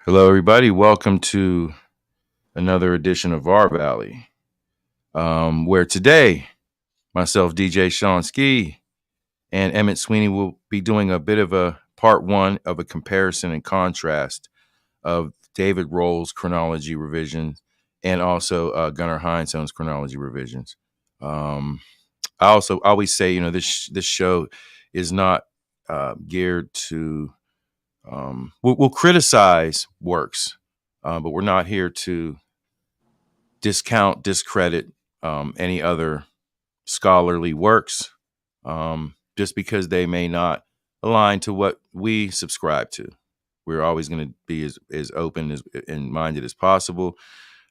Hello, everybody. Welcome to another edition of Var Valley, where today myself, DJ Sean Ski, and Emmet Sweeney will be doing a bit of a part one of a comparison and contrast of David Rohl's chronology revisions and also Gunnar Heinsohn's chronology revisions. Um, I also always say, this show is not geared to. We'll criticize works, but we're not here to discredit any other scholarly works just because they may not align to what we subscribe to. We're always going to be as open and minded as possible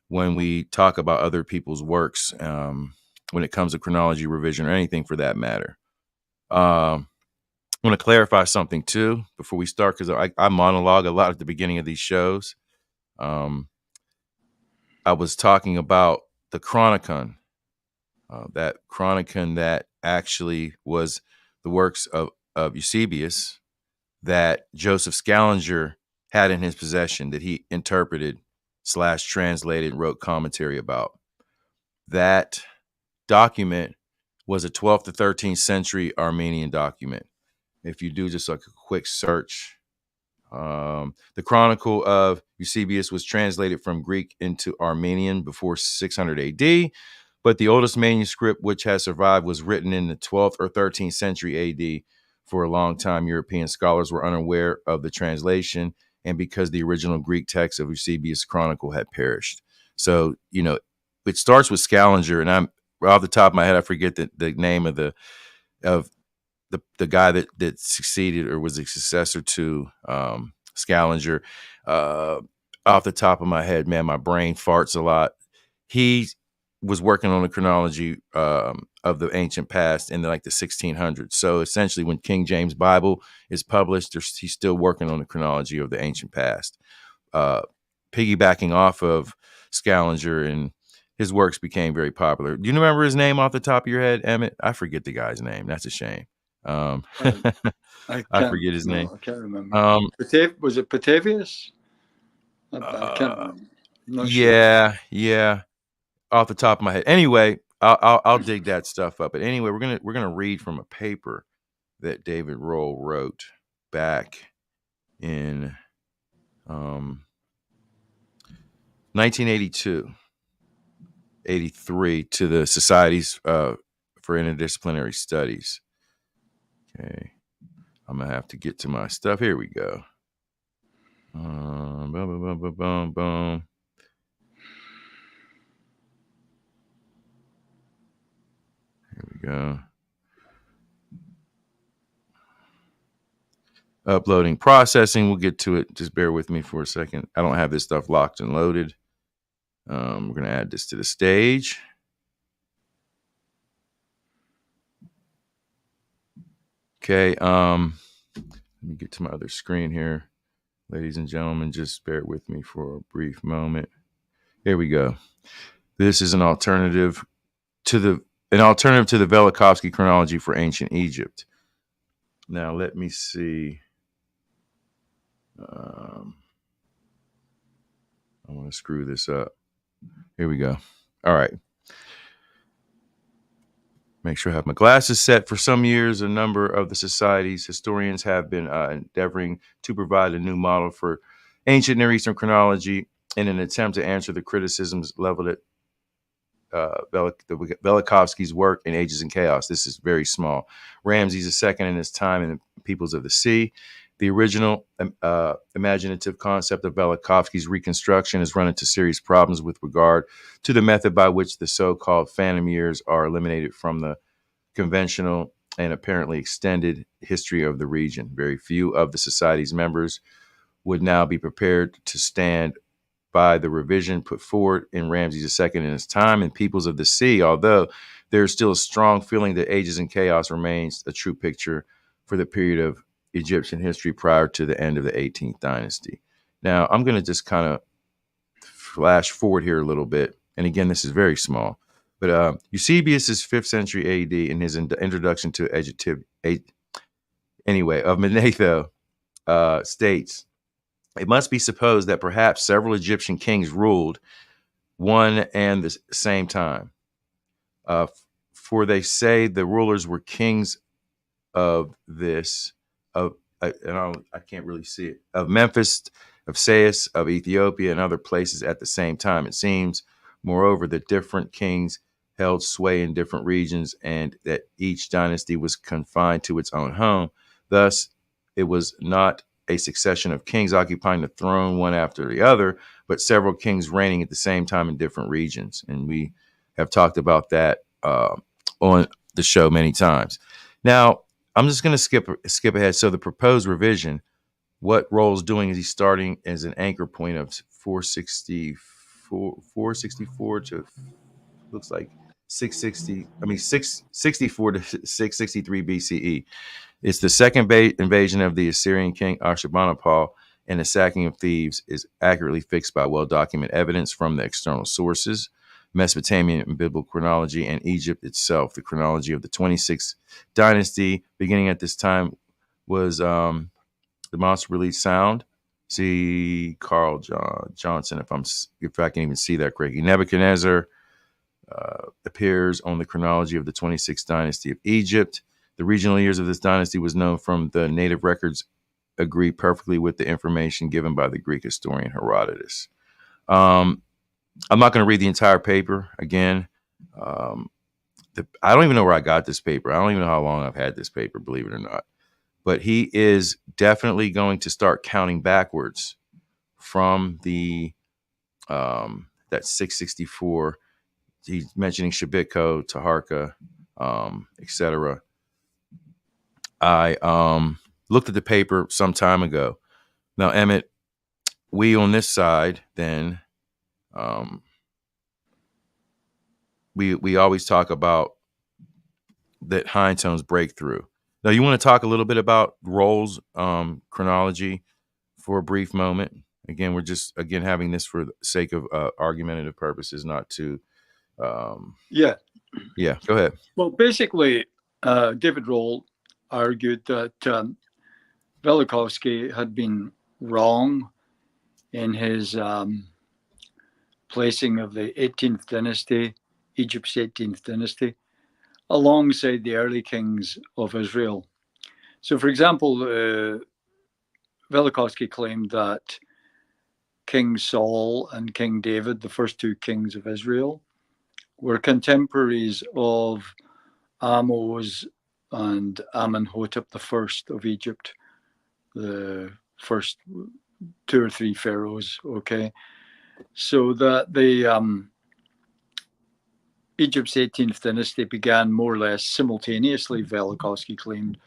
when we talk about other people's works when it comes to chronology revision or anything for that matter. I want to clarify something too before we start because I monologue a lot at the beginning of these shows. I was talking about the Chronicon, that Chronicon that actually was the works of Eusebius that Joseph Scaliger had in his possession that he interpreted / translated and wrote commentary about. That document was a 12th to 13th century Armenian document. If you do just like a quick search, the Chronicle of Eusebius was translated from Greek into Armenian before 600 AD, but the oldest manuscript which has survived was written in the 12th or 13th century AD. For a long time, European scholars were unaware of the translation, and because the original Greek text of Eusebius' Chronicle had perished. So, it starts with Scaliger, and I'm off the top of my head, I forget the name of the guy that succeeded or was a successor to Scaliger. Off the top of my head, man, my brain farts a lot. He was working on the chronology of the ancient past in the 1600s. So essentially, when King James Bible is published, he's still working on the chronology of the ancient past, piggybacking off of Scaliger, and his works became very popular. Do you remember his name off the top of your head, Emmett? I forget the guy's name. That's a shame. I forget his name. I can't remember. Was it Petavius? I can't remember. Yeah. Off the top of my head. Anyway, I'll dig that stuff up. But anyway, we're gonna read from a paper that David Rohl wrote back in 1982, 83 to the Societies for Interdisciplinary Studies. Okay, I'm gonna have to get to my stuff. Here we go. Boom, boom, boom, boom, boom, boom. Here we go. Uploading, processing. We'll get to it. Just bear with me for a second. I don't have this stuff locked and loaded. We're going to add this to the stage. Okay. Let me get to my other screen here. Ladies and gentlemen, just bear with me for a brief moment. Here we go. This is an alternative to the Velikovsky chronology for ancient Egypt. Now, let me see. I want to screw this up. Here we go. All right. Make sure I have my glasses set. For some years, a number of the society's historians have been endeavoring to provide a new model for ancient Near Eastern chronology in an attempt to answer the criticisms leveled at Velikovsky's work in Ages and Chaos. This is very small. Ramses II in his time in the Peoples of the Sea. The original imaginative concept of Velikovsky's reconstruction has run into serious problems with regard to the method by which the so-called phantom years are eliminated from the conventional and apparently extended history of the region. Very few of the society's members would now be prepared to stand by the revision put forward in Ramses II in his time in Peoples of the Sea, although there is still a strong feeling that Ages and Chaos remains a true picture for the period of Egyptian history prior to the end of the 18th dynasty. Now, I'm going to just kind of flash forward here a little bit. And again, this is very small. But Eusebius' 5th century AD in his introduction to of Manetho states, It must be supposed that perhaps several Egyptian kings ruled one and the same time. Uh, for they say the rulers were kings of this, I can't really see it, of Memphis, of Sais, of Ethiopia, and other places at the same time. It seems, moreover, that different kings held sway in different regions and that each dynasty was confined to its own home. Thus, it was not a succession of kings occupying the throne one after the other, but several kings reigning at the same time in different regions. And we have talked about that on the show many times. Now, I'm just going to skip ahead. So the proposed revision, what Rohl's doing is he's starting as an anchor point of 464 to looks like 664 to 663 BCE. It's the second invasion of the Assyrian king Ashurbanipal, and the sacking of Thebes is accurately fixed by well-documented evidence from the external sources, Mesopotamian and biblical chronology, and Egypt itself. The chronology of the 26th dynasty, beginning at this time, was demonstrably sound. See Carl Johnson, if I can even see that correctly. Nebuchadnezzar appears on the chronology of the 26th dynasty of Egypt. The regional years of this dynasty was known from the native records, agree perfectly with the information given by the Greek historian Herodotus. I'm not going to read the entire paper again. I don't even know where I got this paper. I don't even know how long I've had this paper, believe it or not. But he is definitely going to start counting backwards from the that 664. He's mentioning Shabitko, Taharka, etc. I looked at the paper some time ago. Now, Emmet, we on this side, then we always talk about that Heinsohn's breakthrough. Now, you want to talk a little bit about Rohl's chronology for a brief moment? Again, we're just having this for the sake of argumentative purposes, not to. Yeah. Go ahead. Well, basically, David Rohl argued that Velikovsky had been wrong in his placing of the 18th dynasty, Egypt's 18th dynasty, alongside the early kings of Israel. So, for example, Velikovsky claimed that King Saul and King David, the first two kings of Israel, were contemporaries of Ahmose and Amenhotep I of Egypt, the first two or three pharaohs. Okay, so that the Egypt's 18th dynasty began more or less simultaneously, Velikovsky claimed,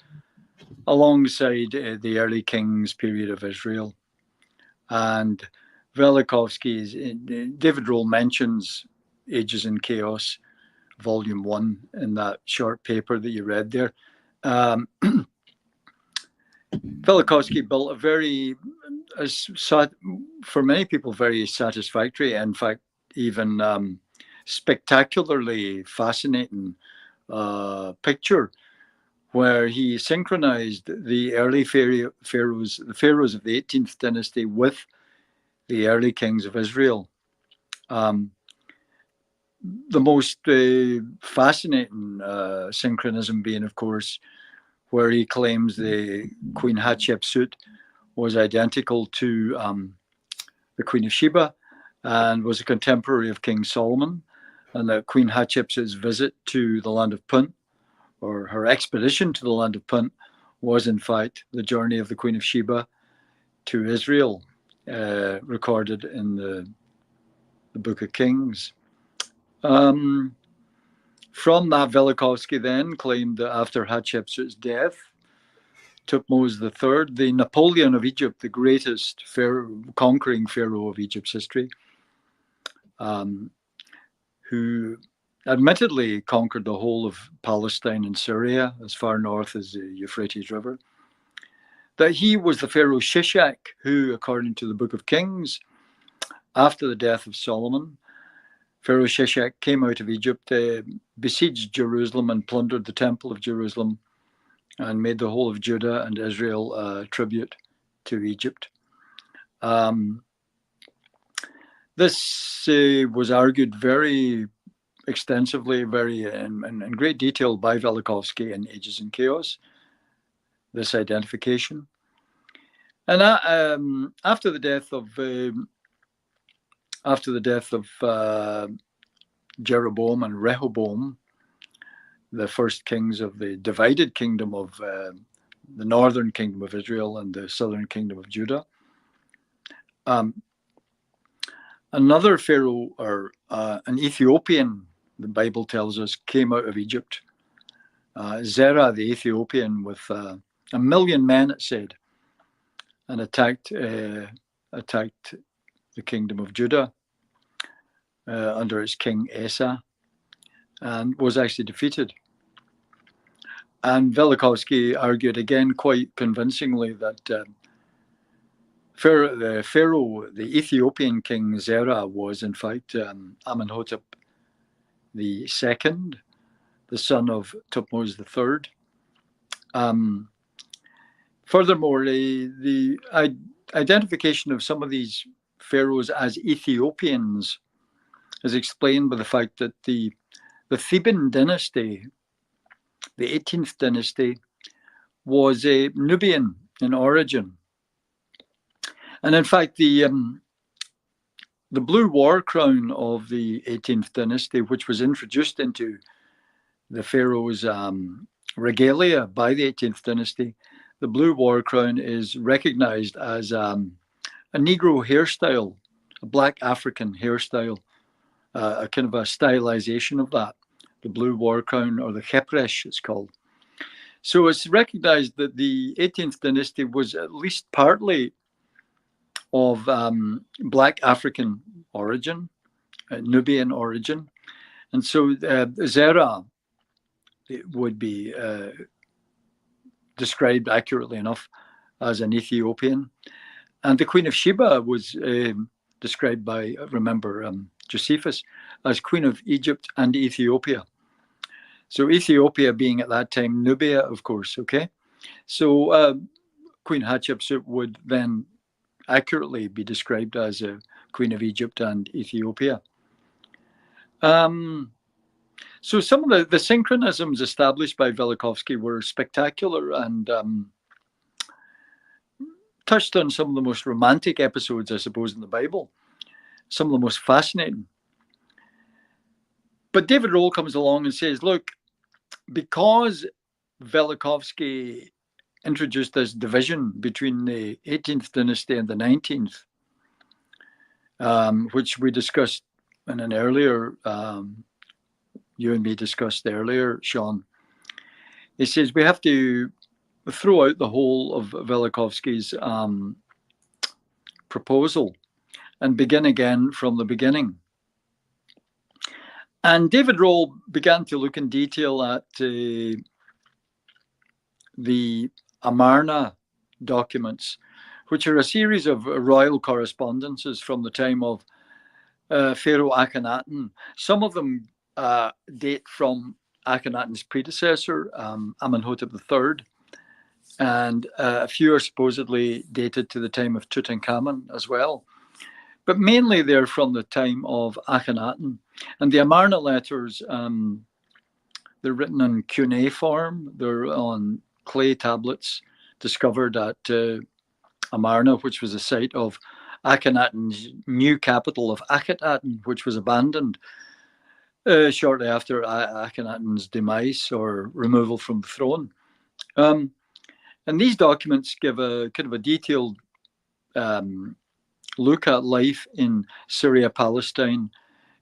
alongside the early kings period of Israel. And Velikovsky's David Rohl mentions Ages in Chaos, Volume 1, in that short paper that you read there. Velikovsky built a very, for many people, very satisfactory, in fact, even spectacularly fascinating picture where he synchronized the early pharaohs, the pharaohs of the 18th dynasty, with the early kings of Israel. The most fascinating synchronism being, of course, where he claims the Queen Hatshepsut was identical to the Queen of Sheba and was a contemporary of King Solomon, and that Queen Hatshepsut's visit to the land of Punt, or her expedition to the land of Punt, was in fact the journey of the Queen of Sheba to Israel, recorded in the Book of Kings. From that, Velikovsky then claimed that after Hatshepsut's death, Thutmose III, the Napoleon of Egypt, the greatest conquering pharaoh of Egypt's history, who admittedly conquered the whole of Palestine and Syria, as far north as the Euphrates River, that he was the pharaoh Shishak, who, according to the Book of Kings, after the death of Solomon, Pharaoh Shishak came out of Egypt, besieged Jerusalem and plundered the temple of Jerusalem, and made the whole of Judah and Israel tribute to Egypt. Um, this was argued very extensively, very in great detail by Velikovsky in Ages and Chaos, this identification. And after the death of Jeroboam and Rehoboam, the first kings of the divided kingdom of the northern kingdom of Israel and the southern kingdom of Judah, another pharaoh, or an Ethiopian, the Bible tells us, came out of Egypt. Zerah, the Ethiopian, with 1,000,000 men, it said, and attacked the kingdom of Judah under its king Asa, and was actually defeated. And Velikovsky argued again quite convincingly that the Ethiopian king Zerah was in fact Amenhotep II, the son of Thutmose III. Furthermore, the identification of some of these pharaohs as Ethiopians is explained by the fact that the Theban dynasty, the 18th dynasty, was a Nubian in origin. And in fact, the blue war crown of the 18th dynasty, which was introduced into the pharaoh's regalia by the 18th dynasty, the blue war crown is recognized as a Negro hairstyle, a black African hairstyle, a kind of a stylization of that, the blue war crown, or the chepresh it's called. So it's recognized that the 18th dynasty was at least partly of black African origin, Nubian origin. And so Zerah would be described accurately enough as an Ethiopian. And the Queen of Sheba was described by, remember, Josephus, as Queen of Egypt and Ethiopia. So Ethiopia being at that time Nubia, of course, okay? So Queen Hatshepsut would then accurately be described as a Queen of Egypt and Ethiopia. So some of the synchronisms established by Velikovsky were spectacular and touched on some of the most romantic episodes, I suppose, in the Bible, some of the most fascinating. But David Rohl comes along and says, look, because Velikovsky introduced this division between the 18th dynasty and the 19th, which we discussed in an earlier, you and me discussed earlier, Sean. He says we have to throw out the whole of Velikovsky's proposal and begin again from the beginning. And David Rohl began to look in detail at the Amarna documents, which are a series of royal correspondences from the time of Pharaoh Akhenaten. Some of them date from Akhenaten's predecessor, Amenhotep III, and a few are supposedly dated to the time of Tutankhamun as well. But mainly they're from the time of Akhenaten. And the Amarna letters, they're written in cuneiform. They're on clay tablets discovered at Amarna, which was the site of Akhenaten's new capital of Akhetaten, which was abandoned shortly after Akhenaten's demise or removal from the throne. And these documents give a kind of a detailed look at life in Syria, Palestine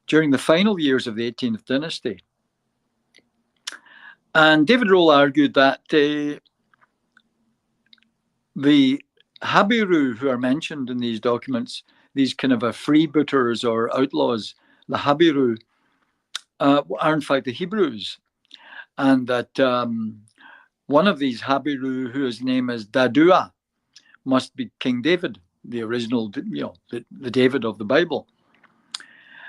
during the final years of the 18th dynasty. And David Rohl argued that the Habiru who are mentioned in these documents, these kind of freebooters or outlaws, the Habiru, are in fact the Hebrews. And that one of these Habiru, whose name is Dadua, must be King David, the original, the David of the Bible.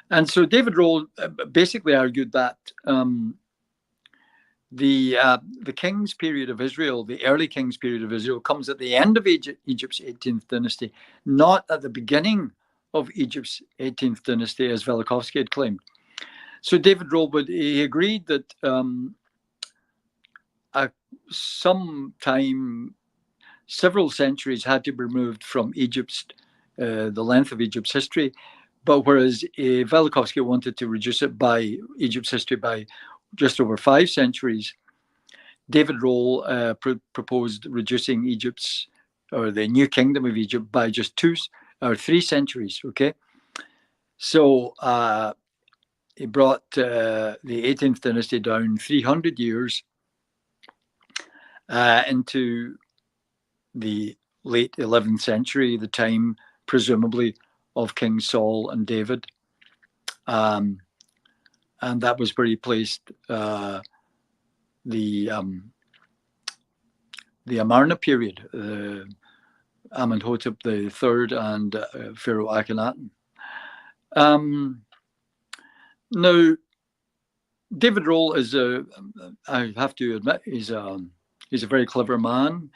And so David Rohl basically argued that The king's period of Israel, the early king's period of Israel, comes at the end of Egypt's 18th dynasty, not at the beginning of Egypt's 18th dynasty, as Velikovsky had claimed. So David Rohl, he agreed that sometime, several centuries had to be removed from the length of Egypt's history, but whereas Velikovsky wanted to reduce it by Egypt's history by just over 5 centuries, David Rohl proposed reducing the New Kingdom of Egypt by just 2 or 3 centuries. Okay, so he brought the 18th dynasty down 300 years into the late 11th century, the time presumably of King Saul and David. And that was where he placed the Amarna period, Amenhotep III and Pharaoh Akhenaten. Now, David Rohl I have to admit, he's a very clever man.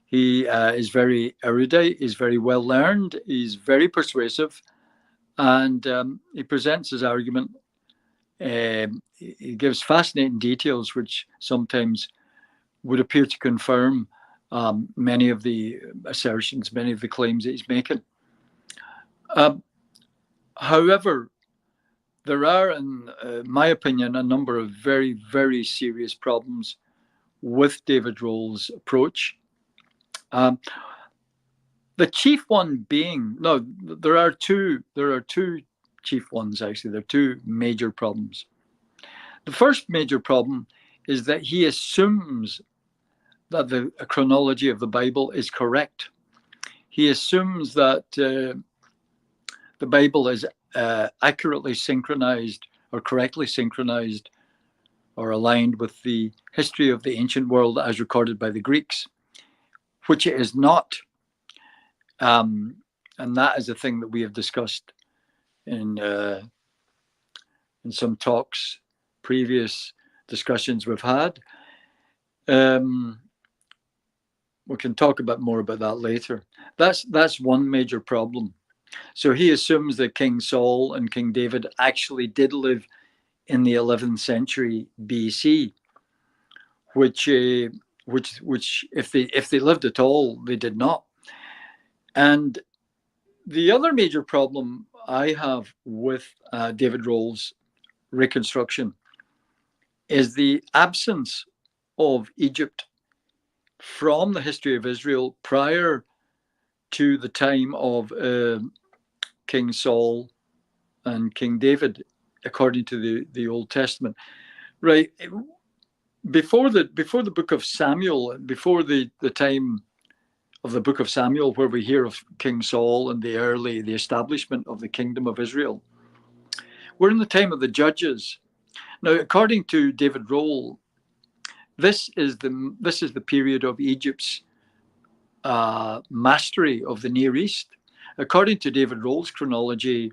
He is very erudite, he's very well learned, he's very persuasive, and he presents his argument. He gives fascinating details which sometimes would appear to confirm many of the assertions, many of the claims that he's making. However, there are, in my opinion, a number of very, very serious problems with David Rohl's approach. The chief one being, no, there are two chief ones, actually. There are 2 major problems. The first major problem is that he assumes that the chronology of the Bible is correct. He assumes that the Bible is accurately synchronized or correctly synchronized or aligned with the history of the ancient world as recorded by the Greeks, which it is not. And that is a thing that we have discussed in some talks, previous discussions we've had. We can talk a bit more about that later. That's one major problem. So he assumes that King Saul and King David actually did live in the 11th century BC, which if they lived at all, they did not. And the other major problem I have with David Rohl's reconstruction is the absence of Egypt from the history of Israel prior to the time of King Saul and King David, according to the Old Testament. Right, before the book of Samuel, before the time of the book of Samuel, where we hear of King Saul and the establishment of the kingdom of Israel, we're in the time of the judges. Now, according to David Rohl, this is the period of Egypt's mastery of the Near East. According to David Rohl's chronology,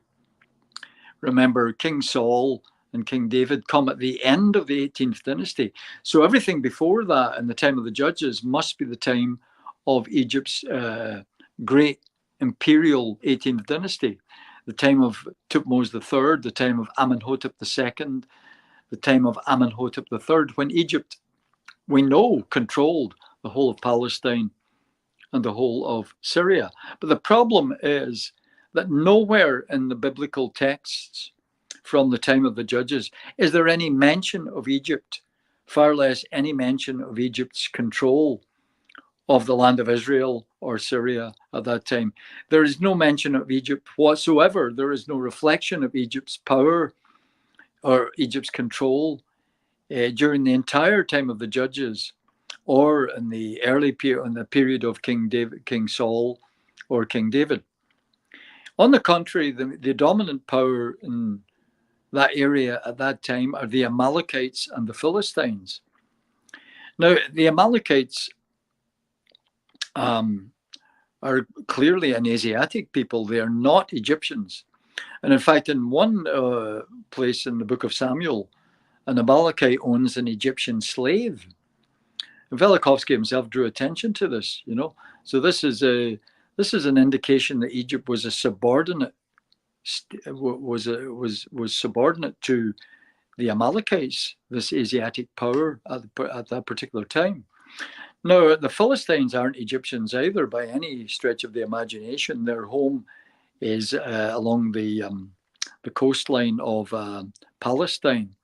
remember, King Saul and King David come at the end of the 18th dynasty. So everything before that, in the time of the judges, must be the time of Egypt's great imperial 18th dynasty, the time of Thutmose III, the time of Amenhotep II, the time of Amenhotep III, when Egypt, we know, controlled the whole of Palestine and the whole of Syria. But the problem is that nowhere in the biblical texts from the time of the judges is there any mention of Egypt, far less any mention of Egypt's control of the land of Israel or Syria at that time. There is no mention of Egypt whatsoever. There is no reflection of Egypt's power or Egypt's control during the entire time of the judges, or in the early period, in the period of King Saul or King David. On the contrary, the dominant power in that area at that time are the Amalekites and the Philistines. Now, the Amalekites are clearly an Asiatic people. They are not Egyptians. And in fact, in one place in the book of Samuel, an Amalekite owns an Egyptian slave. And Velikovsky himself drew attention to this, So this is an indication that Egypt was a subordinate, was subordinate to the Amalekites, this Asiatic power at that particular time. Now, the Philistines aren't Egyptians either by any stretch of the imagination. Their home is along the coastline of Palestine,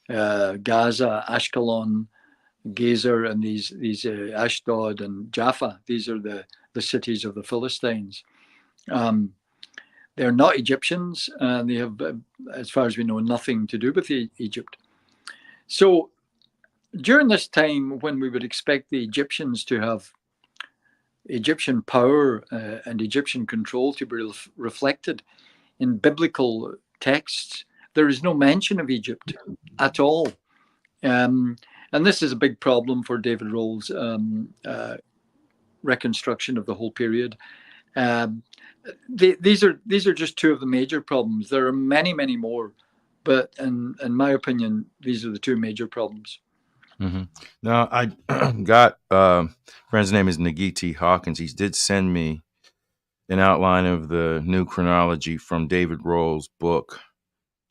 Gaza, Ashkelon, Gezer, and these Ashdod and Jaffa. These are the cities of the Philistines. They're not Egyptians, and they have, as far as we know, nothing to do with Egypt. So during this time, when we would expect the Egyptians to have Egyptian power and Egyptian control to be reflected in biblical texts, there is no mention of Egypt at all. And this is a big problem for David Rohl's reconstruction of the whole period. These are just two of the major problems. There are many, many more, but in my opinion, these are the two major problems. Mm-hmm. Now, I got friend's name is Nagiti Hawkins. He did send me an outline of the new chronology from David Rohl's book,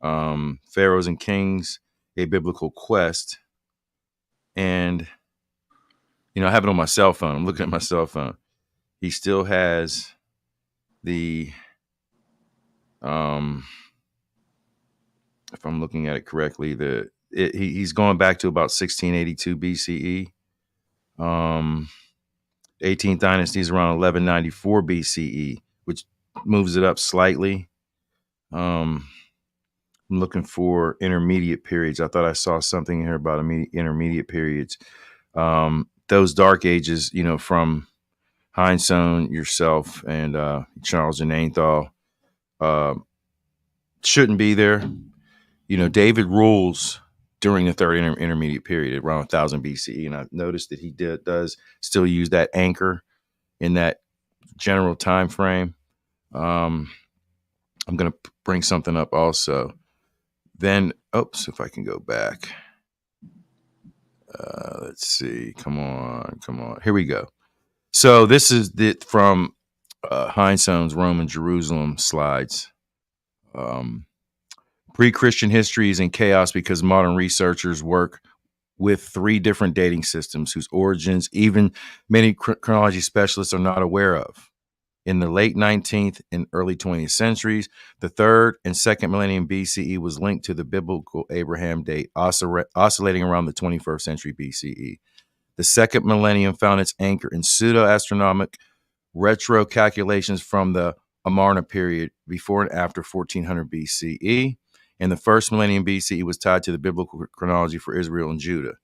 Pharaohs and Kings, A Biblical Quest. And, I have it on my cell phone. I'm looking at my cell phone. He still has the, if I'm looking at it correctly, he's going back to about 1682 BCE. 18th dynasty is around 1194 BCE, which moves it up slightly. I'm looking for intermediate periods. I thought I saw something here about intermediate periods. Those dark ages, from Heinsohn, yourself, and Charles and Anthal, shouldn't be there. David rules during the third intermediate period around 1000 BCE, and I've noticed that he does still use that anchor in that general time frame. I'm going to bring something up also. Then, if I can go back. Let's see. Come on. Here we go. So this is from Heinsohn's Roman Jerusalem slides. Pre-Christian history is in chaos because modern researchers work with 3 different dating systems whose origins even many chronology specialists are not aware of. In the late 19th and early 20th centuries, the 3rd and 2nd millennium BCE was linked to the biblical Abraham date, oscillating around the 21st century BCE. The 2nd millennium found its anchor in pseudo-astronomic retro calculations from the Amarna period before and after 1400 BCE, and the 1st millennium BCE was tied to the biblical chronology for Israel and Judah.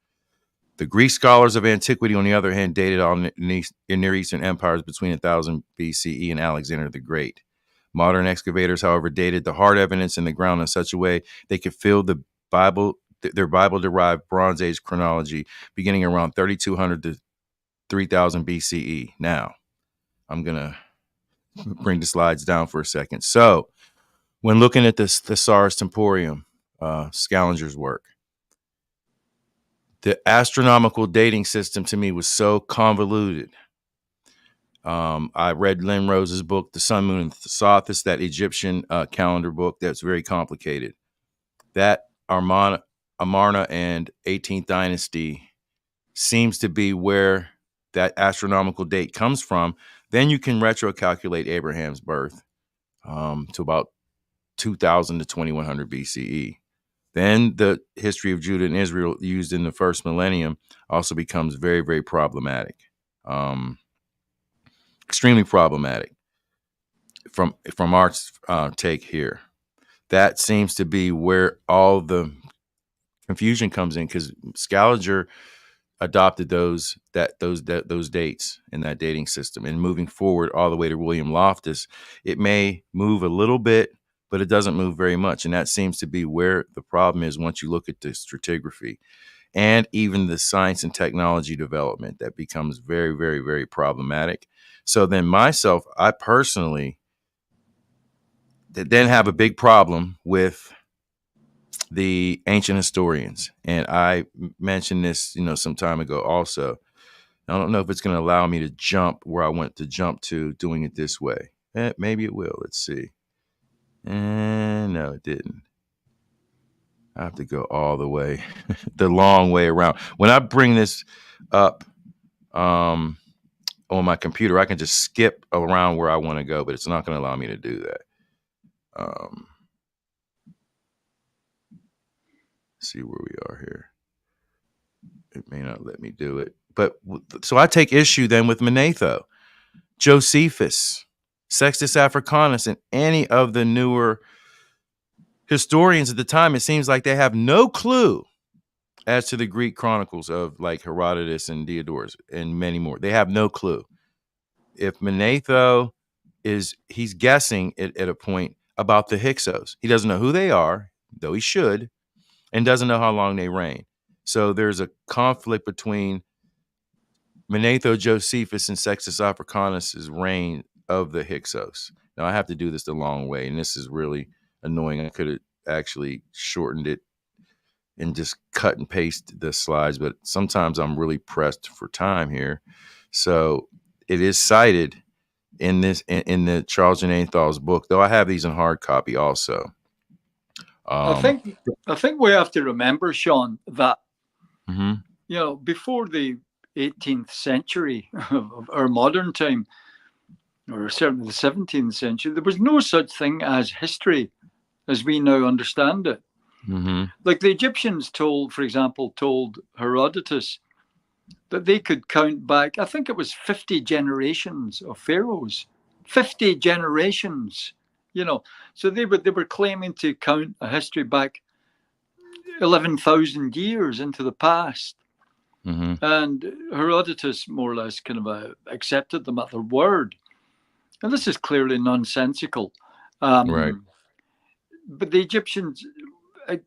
The Greek scholars of antiquity, on the other hand, dated all Near Eastern empires between 1000 BCE and Alexander the Great. Modern excavators, however, dated the hard evidence in the ground in such a way they could fill their Bible-derived Bronze Age chronology beginning around 3200 to 3000 BCE. Now, I'm going to bring the slides down for a second. So, when looking at the Thesaurus Temporium, Schallenger's work, the astronomical dating system to me was so convoluted. I read Lynn Rose's book, The Sun, Moon, and Sothis, that Egyptian calendar book that's very complicated. That Amarna and 18th dynasty seems to be where that astronomical date comes from. Then you can retro-calculate Abraham's birth to about 2000 to 2100 BCE. Then the history of Judah and Israel used in the 1st millennium also becomes very, very problematic. Extremely problematic from our take here. That seems to be where all the confusion comes in, because Schallenger adopted those dates in that dating system, and moving forward all the way to William Loftus, it may move a little bit, but it doesn't move very much. And that seems to be where the problem is once you look at the stratigraphy and even the science and technology development. That becomes very, very, very problematic. So then I personally then have a big problem with the ancient historians. And I mentioned this, some time ago also. I don't know if it's going to allow me to jump where I want to jump to doing it this way. Maybe it will. Let's see. And no, it didn't. I have to go all the way, the long way around. When I bring this up on my computer, I can just skip around where I want to go, but it's not going to allow me to do that. See where we are here. It may not let me do it. But so I take issue then with Manetho, Josephus, Sextus Africanus, and any of the newer historians at the time. It seems like they have no clue as to the Greek chronicles of like Herodotus and Diodorus and many more. They have no clue. If Manetho he's guessing at a point about the Hyksos. He doesn't know who they are, though he should, and doesn't know how long they reign. So there's a conflict between Manetho, Josephus, and Sextus Africanus' reign of the Hyksos. Now I have to do this the long way, and this is really annoying. I could have actually shortened it and just cut and paste the slides, but sometimes I'm really pressed for time here. So it is cited in the Charles Janathal's book, though I have these in hard copy also. I think we have to remember, Sean, that mm-hmm. Before the 18th century of our modern time, or certainly the 17th century, there was no such thing as history as we now understand it. Mm-hmm. Like the Egyptians told Herodotus that they could count back, I think it was 50 generations of pharaohs. 50 generations, So they were claiming to count a history back 11,000 years into the past. Mm-hmm. And Herodotus more or less kind of accepted them at their word. And this is clearly nonsensical. Right. But the Egyptians,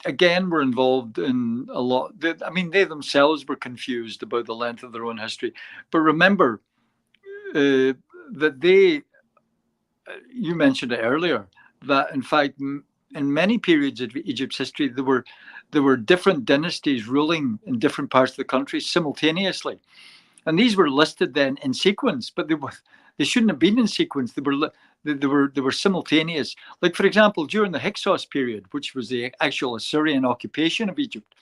again, were involved in a lot. They themselves were confused about the length of their own history. But remember that you mentioned it earlier, that in fact, in many periods of Egypt's history, there were different dynasties ruling in different parts of the country simultaneously. And these were listed then in sequence, but they shouldn't have been in sequence. They were simultaneous. Like, for example, during the Hyksos period, which was the actual Assyrian occupation of Egypt,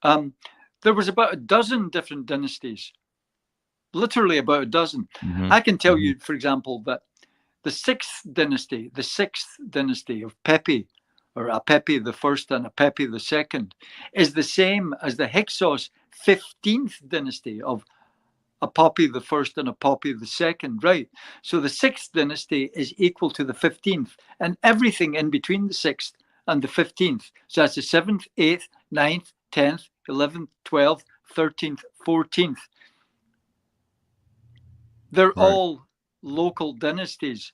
there was about a dozen different dynasties, literally about a dozen. Mm-hmm. I can tell you, for example, that the sixth dynasty of Pepi, or Apepi the first and Apepi the second, is the same as the Hyksos 15th dynasty of Apopi the first and Apopi the second, right? So the sixth dynasty is equal to the 15th, and everything in between the sixth and the 15th. So that's the 7th, 8th, 9th, 10th, 11th, 12th, 13th, 14th. They're all local dynasties.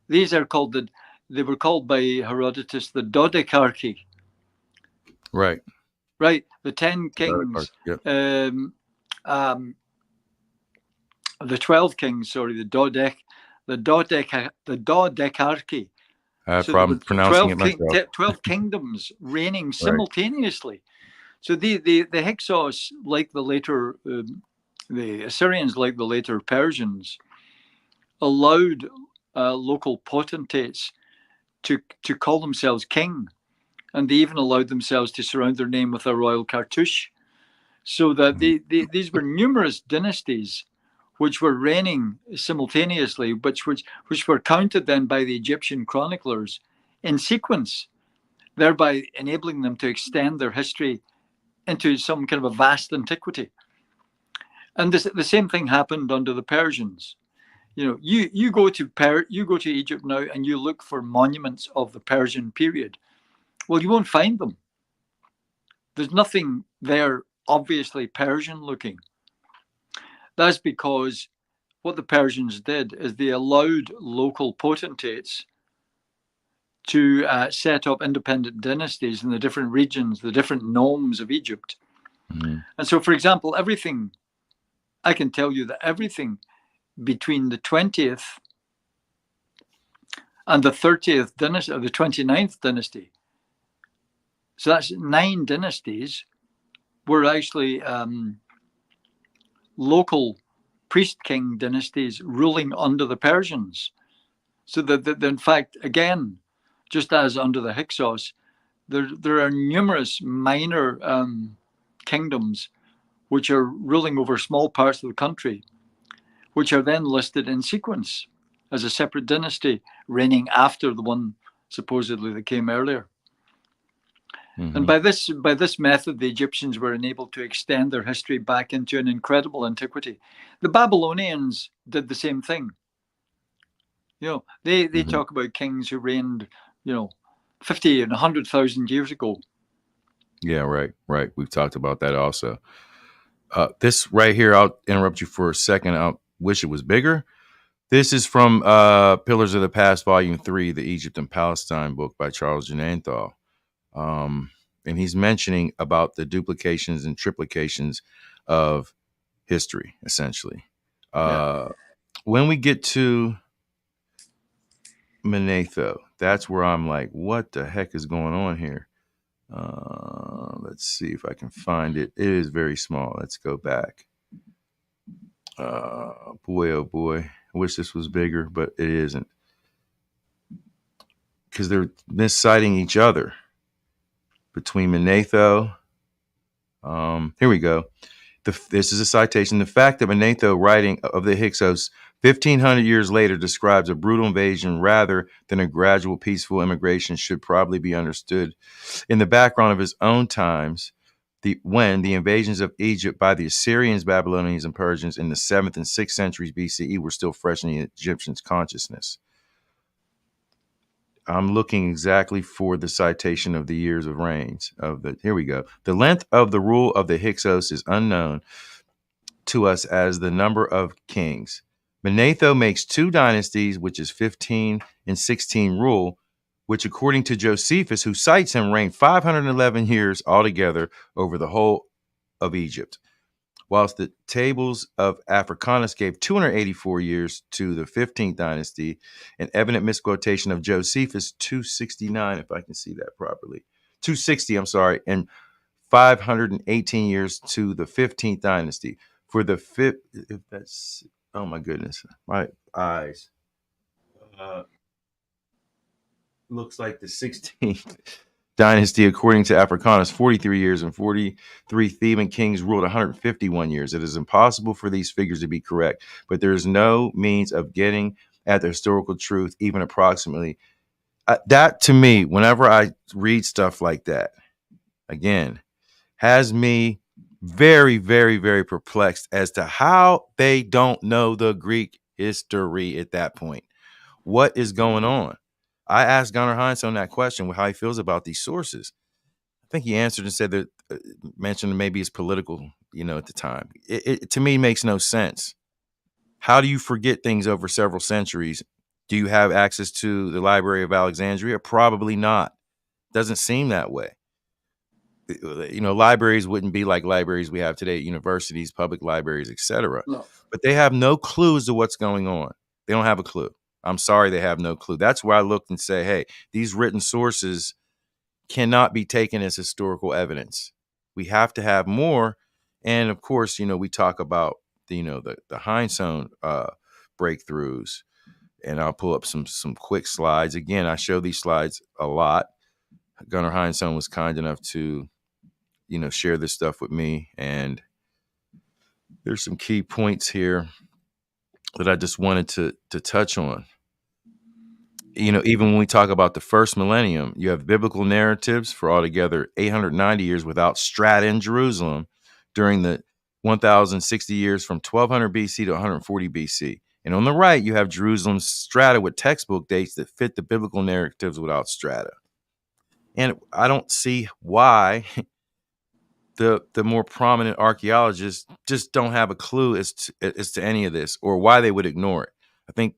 These are they were called by Herodotus the Dodecarchy. Right. Right. The 10 kings. Yep. The 12 kings, sorry, the Dodecarchy. I have problems pronouncing it myself. 12 kingdoms reigning simultaneously. So the Hyksos, like the later, the Assyrians, like the later Persians, allowed local potentates to call themselves king. And they even allowed themselves to surround their name with a royal cartouche. So that these were numerous dynasties which were reigning simultaneously, which were counted then by the Egyptian chroniclers in sequence, thereby enabling them to extend their history into some kind of a vast antiquity. And the same thing happened under the Persians. You go to Egypt now and you look for monuments of the Persian period. Well, you won't find them. There's nothing there obviously Persian looking. That's because what the Persians did is they allowed local potentates to set up independent dynasties in the different regions, the different nomes of Egypt. Mm-hmm. And so, for example, I can tell you that everything between the 20th and the 30th dynasty, or the 29th dynasty, So that's 9 dynasties were actually local priest king dynasties ruling under the Persians. So that in fact, again, just as under the Hyksos, there are numerous minor kingdoms which are ruling over small parts of the country, which are then listed in sequence as a separate dynasty reigning after the one supposedly that came earlier. And by this method, the Egyptians were enabled to extend their history back into an incredible antiquity. The Babylonians did the same thing. They talk about kings who reigned, 50 and 100,000 years ago. Yeah, right. We've talked about that also. This right here, I'll interrupt you for a second. I wish it was bigger. This is from Pillars of the Past, Volume 3, the Egypt and Palestine book by Charles Jananthal. And he's mentioning about the duplications and triplications of history, essentially. When we get to Manetho, that's where I'm like, what the heck is going on here? Let's see if I can find it. It is very small. Let's go back. Boy, oh boy. I wish this was bigger, but it isn't. Because they're misciting each other between Manetho. Here we go. This is a citation. The fact that Manetho, writing of the Hyksos 1,500 years later, describes a brutal invasion rather than a gradual peaceful immigration should probably be understood in the background of his own times, when the invasions of Egypt by the Assyrians, Babylonians, and Persians in the 7th and 6th centuries BCE were still fresh in the Egyptians' consciousness. I'm looking exactly for the citation of the years of reigns here we go. The length of the rule of the Hyksos is unknown to us as the number of kings. Manetho makes 2 dynasties, which is 15 and 16 rule, which according to Josephus, who cites him, reigned 511 years altogether over the whole of Egypt. Whilst the tables of Africanus gave 284 years to the 15th dynasty, an evident misquotation of Josephus 269, if I can see that properly, 260, I'm sorry, and 518 years to the 15th dynasty. For the fifth, if that's, oh my goodness, my eyes. Looks like the 16th dynasty, according to Africanus, 43 years, and 43 Theban kings ruled 151 years. It is impossible for these figures to be correct, but there is no means of getting at the historical truth, even approximately. That, to me, whenever I read stuff like that, again, has me very, very, very perplexed as to how they don't know the Greek history at that point. What is going on? I asked Gunnar Heinsohn that question, how he feels about these sources. I think he answered and said that, mentioned maybe it's political, at the time. It to me makes no sense. How do you forget things over several centuries? Do you have access to the Library of Alexandria? Probably not. Doesn't seem that way. Libraries wouldn't be like libraries we have today, universities, public libraries, etc. No. But they have no clue as to what's going on. They don't have a clue. I'm sorry, they have no clue. That's where I looked and say, hey, these written sources cannot be taken as historical evidence. We have to have more. And of course, we talk about the Heinsohn breakthroughs, and I'll pull up some quick slides. Again, I show these slides a lot. Gunnar Heinsohn was kind enough to share this stuff with me, and there's some key points here that I just wanted to touch on. Even when we talk about the first millennium, you have biblical narratives for altogether 890 years without strata in Jerusalem during the 1,060 years from 1200 BC to 140 BC. And on the right, you have Jerusalem's strata with textbook dates that fit the biblical narratives without strata. And I don't see why the more prominent archaeologists just don't have a clue as to any of this, or why they would ignore it. I think,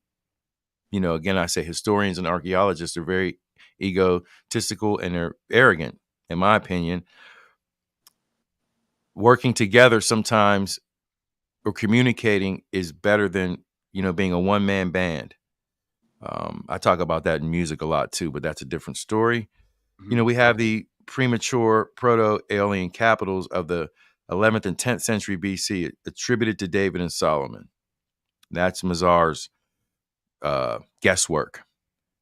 again, I say historians and archaeologists are very egotistical and they're arrogant, in my opinion. Working together sometimes, or communicating, is better than, being a one-man band. I talk about that in music a lot too, but that's a different story. We have the premature proto-alien capitals of the 11th and 10th century BC attributed to David and Solomon. That's Mazar's guesswork.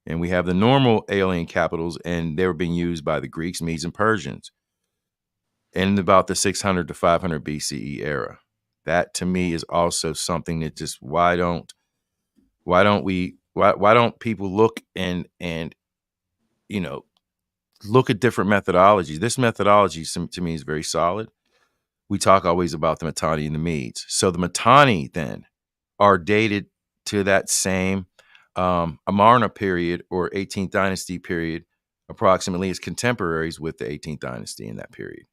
And we have the normal alien capitals, and they were being used by the Greeks, Medes, and Persians in about the 600 to 500 BCE era. That to me is also something that just why don't people look and look at different methodologies. This methodology to me is very solid. We talk always about the Mitanni and the Medes. So the Mitanni then are dated to that same Amarna period or 18th dynasty period, approximately as contemporaries with the 18th dynasty in that period,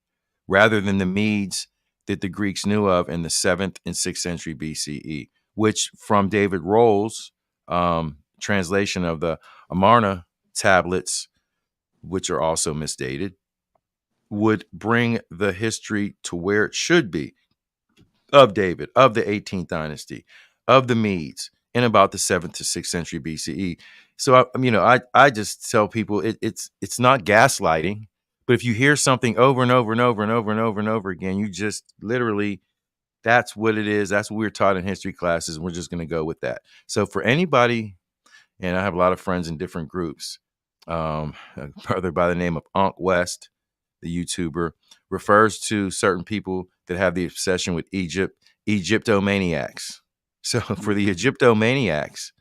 rather than the Medes that the Greeks knew of in the 7th and 6th century BCE, which from David Rohl's translation of the Amarna tablets, which are also misdated, would bring the history to where it should be of David, of the 18th dynasty, of the Medes in about the 7th to 6th century BCE. So, I just tell people it's not gaslighting, but if you hear something over and over and over and over and over and over again, you just literally, that's what it is. That's what we're taught in history classes. And we're just going to go with that. So for anybody, and I have a lot of friends in different groups, a brother by the name of Unc West, the YouTuber, refers to certain people that have the obsession with Egyptomaniacs. So for the Egyptomaniacs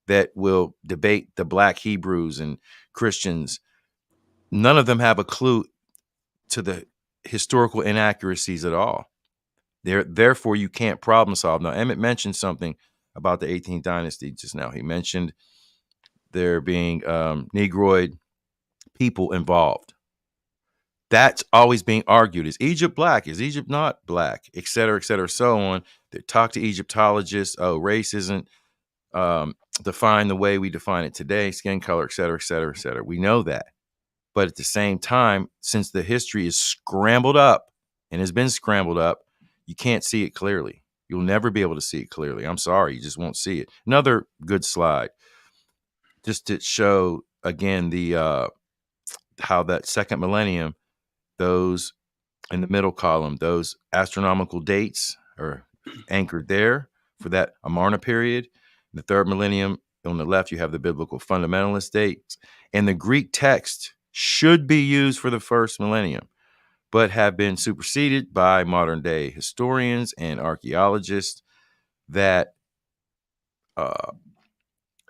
that will debate the Black Hebrews and Christians, none of them have a clue to the historical inaccuracies at all. Therefore, you can't problem solve. Now, Emmet mentioned something about the 18th dynasty just now. He mentioned there being Negroid people involved. That's always being argued. Is Egypt black? Is Egypt not black? Et cetera, so on. They talk to Egyptologists. Oh, race isn't defined the way we define it today. Skin color, et cetera, et cetera, et cetera. We know that. But at the same time, since the history is scrambled up and has been scrambled up, you can't see it clearly. You'll never be able to see it clearly. I'm sorry. You just won't see it. Another good slide. Just to show, again, the how that second millennium, those in the middle column, those astronomical dates are anchored there for that Amarna period. In the third millennium, on the left, you have the biblical fundamentalist dates. And the Greek text should be used for the first millennium, but have been superseded by modern day historians and archaeologists that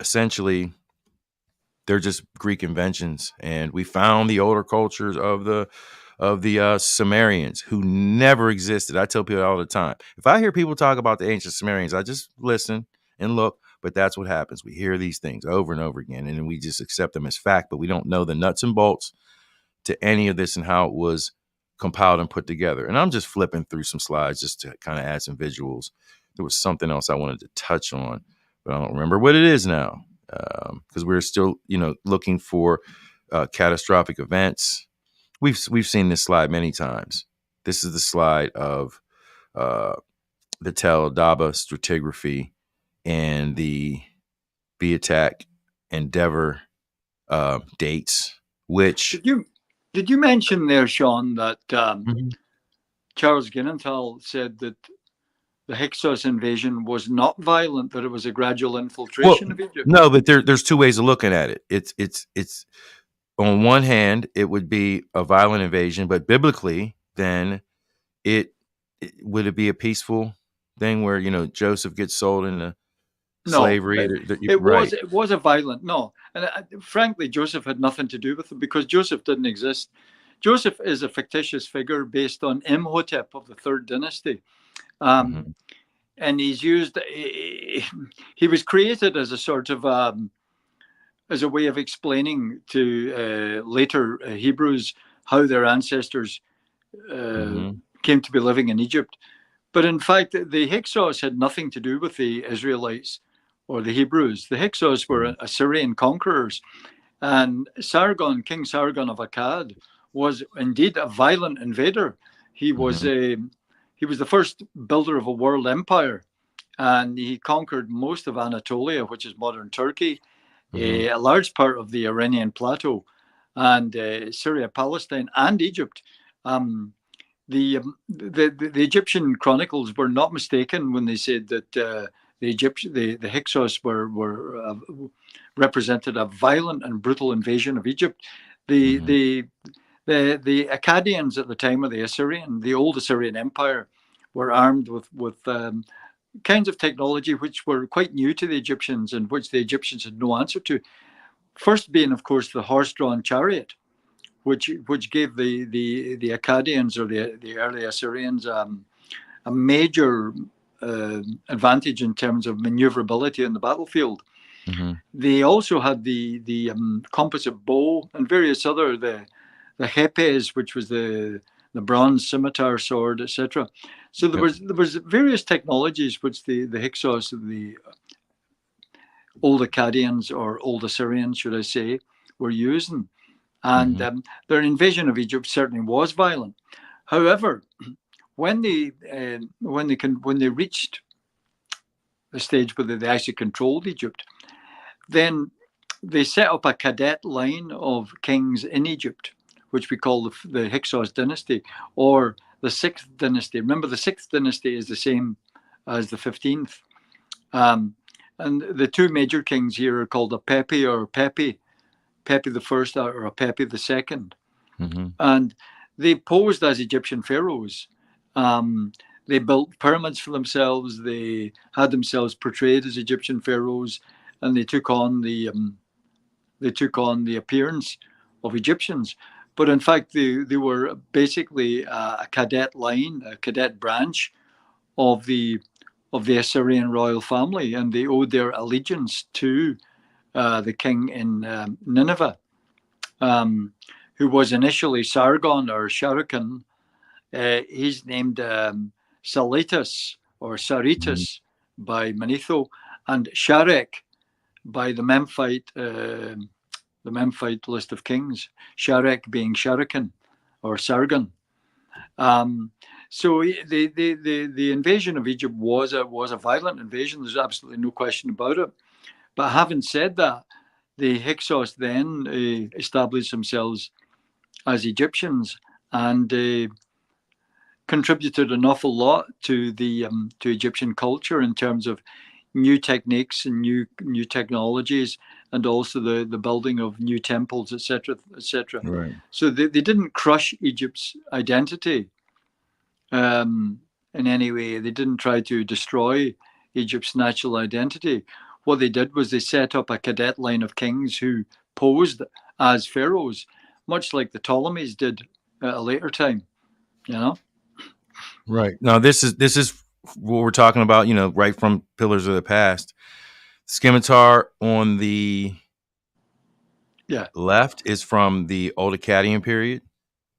essentially they're just Greek inventions. And we found the older cultures of the Sumerians who never existed. I tell people all the time, if I hear people talk about the ancient Sumerians, I just listen and look. But that's what happens. We hear these things over and over again, and we just accept them as fact, but we don't know the nuts and bolts to any of this and how it was compiled and put together. And I'm just flipping through some slides just to kind of add some visuals. There was something else I wanted to touch on, but I don't remember what it is now, because we're still, looking for catastrophic events. We've seen this slide many times. This is the slide of the Tel Daba stratigraphy and the Beatak Endeavor dates, which did you mention there, Sean, that mm-hmm. Charles Ginenthal said that the Hyksos invasion was not violent, that it was a gradual infiltration of Egypt? No, but there's two ways of looking at it. It's on one hand, it would be a violent invasion, but biblically, then would it be a peaceful thing where Joseph gets sold into slavery? It was a violent, no. And frankly, Joseph had nothing to do with it because Joseph didn't exist. Joseph is a fictitious figure based on Imhotep of the third dynasty. And he's used, he was created as a sort of, as a way of explaining to later Hebrews how their ancestors came to be living in Egypt. But in fact, the Hyksos had nothing to do with the Israelites or the Hebrews. The Hyksos were Assyrian conquerors. And Sargon, King Sargon of Akkad, was indeed a violent invader. He was the first builder of a world empire. And he conquered most of Anatolia, which is modern Turkey, a large part of the Iranian plateau. and Syria, Palestine, and Egypt. The Egyptian chronicles were not mistaken when they said that the Hyksos were represented a violent and brutal invasion of Egypt. The Mm-hmm. the the Akkadians at the time of the old Assyrian Empire, were armed with kinds of technology which were quite new to the Egyptians and which the Egyptians had no answer to. First being, of course, the horse-drawn chariot, which gave the Akkadians, or the early Assyrians, a major advantage in terms of maneuverability in the battlefield. Mm-hmm. They also had the composite bow and various other the hepes, which was the bronze scimitar sword, etc. So Yep. there was various technologies which the Hyksos, the old Akkadians, or old Assyrians, should I say, were using. And Mm-hmm. their invasion of Egypt certainly was violent. However, when they reached the stage where they actually controlled Egypt, then they set up a cadet line of kings in Egypt, which we call the Hyksos dynasty, or the sixth dynasty. Remember, the sixth dynasty is the same as the 15th. And the two major kings here are called a Pepi or Pepi the First or a Pepi the Second. Mm-hmm. And they posed as Egyptian pharaohs. They built pyramids for themselves. They had themselves portrayed as Egyptian pharaohs, and they took on the appearance of Egyptians. But in fact, they were basically a cadet line, a cadet branch of the Assyrian royal family, and they owed their allegiance to the king in Nineveh, who was initially Sargon or Sharrukin. He's named Salitas or Mm-hmm. Saritas by Manetho, and Sharek by the Memphite list of kings. Sharek being Sharrukin or Sargon. Um, so the invasion of Egypt was a violent invasion. There's absolutely no question about it. But having said that, the Hyksos then established themselves as Egyptians, and contributed an awful lot to the to Egyptian culture in terms of new techniques and new technologies, and also the building of new temples, etc., etc. Right. So they didn't crush Egypt's identity in any way. They didn't try to destroy Egypt's natural identity. What they did was they set up a cadet line of kings who posed as pharaohs, much like the Ptolemies did at a later time. You know? Right. Now this is what we're talking about. Right from Pillars of the Past. Scimitar on the Yeah, left is from the Old Akkadian period.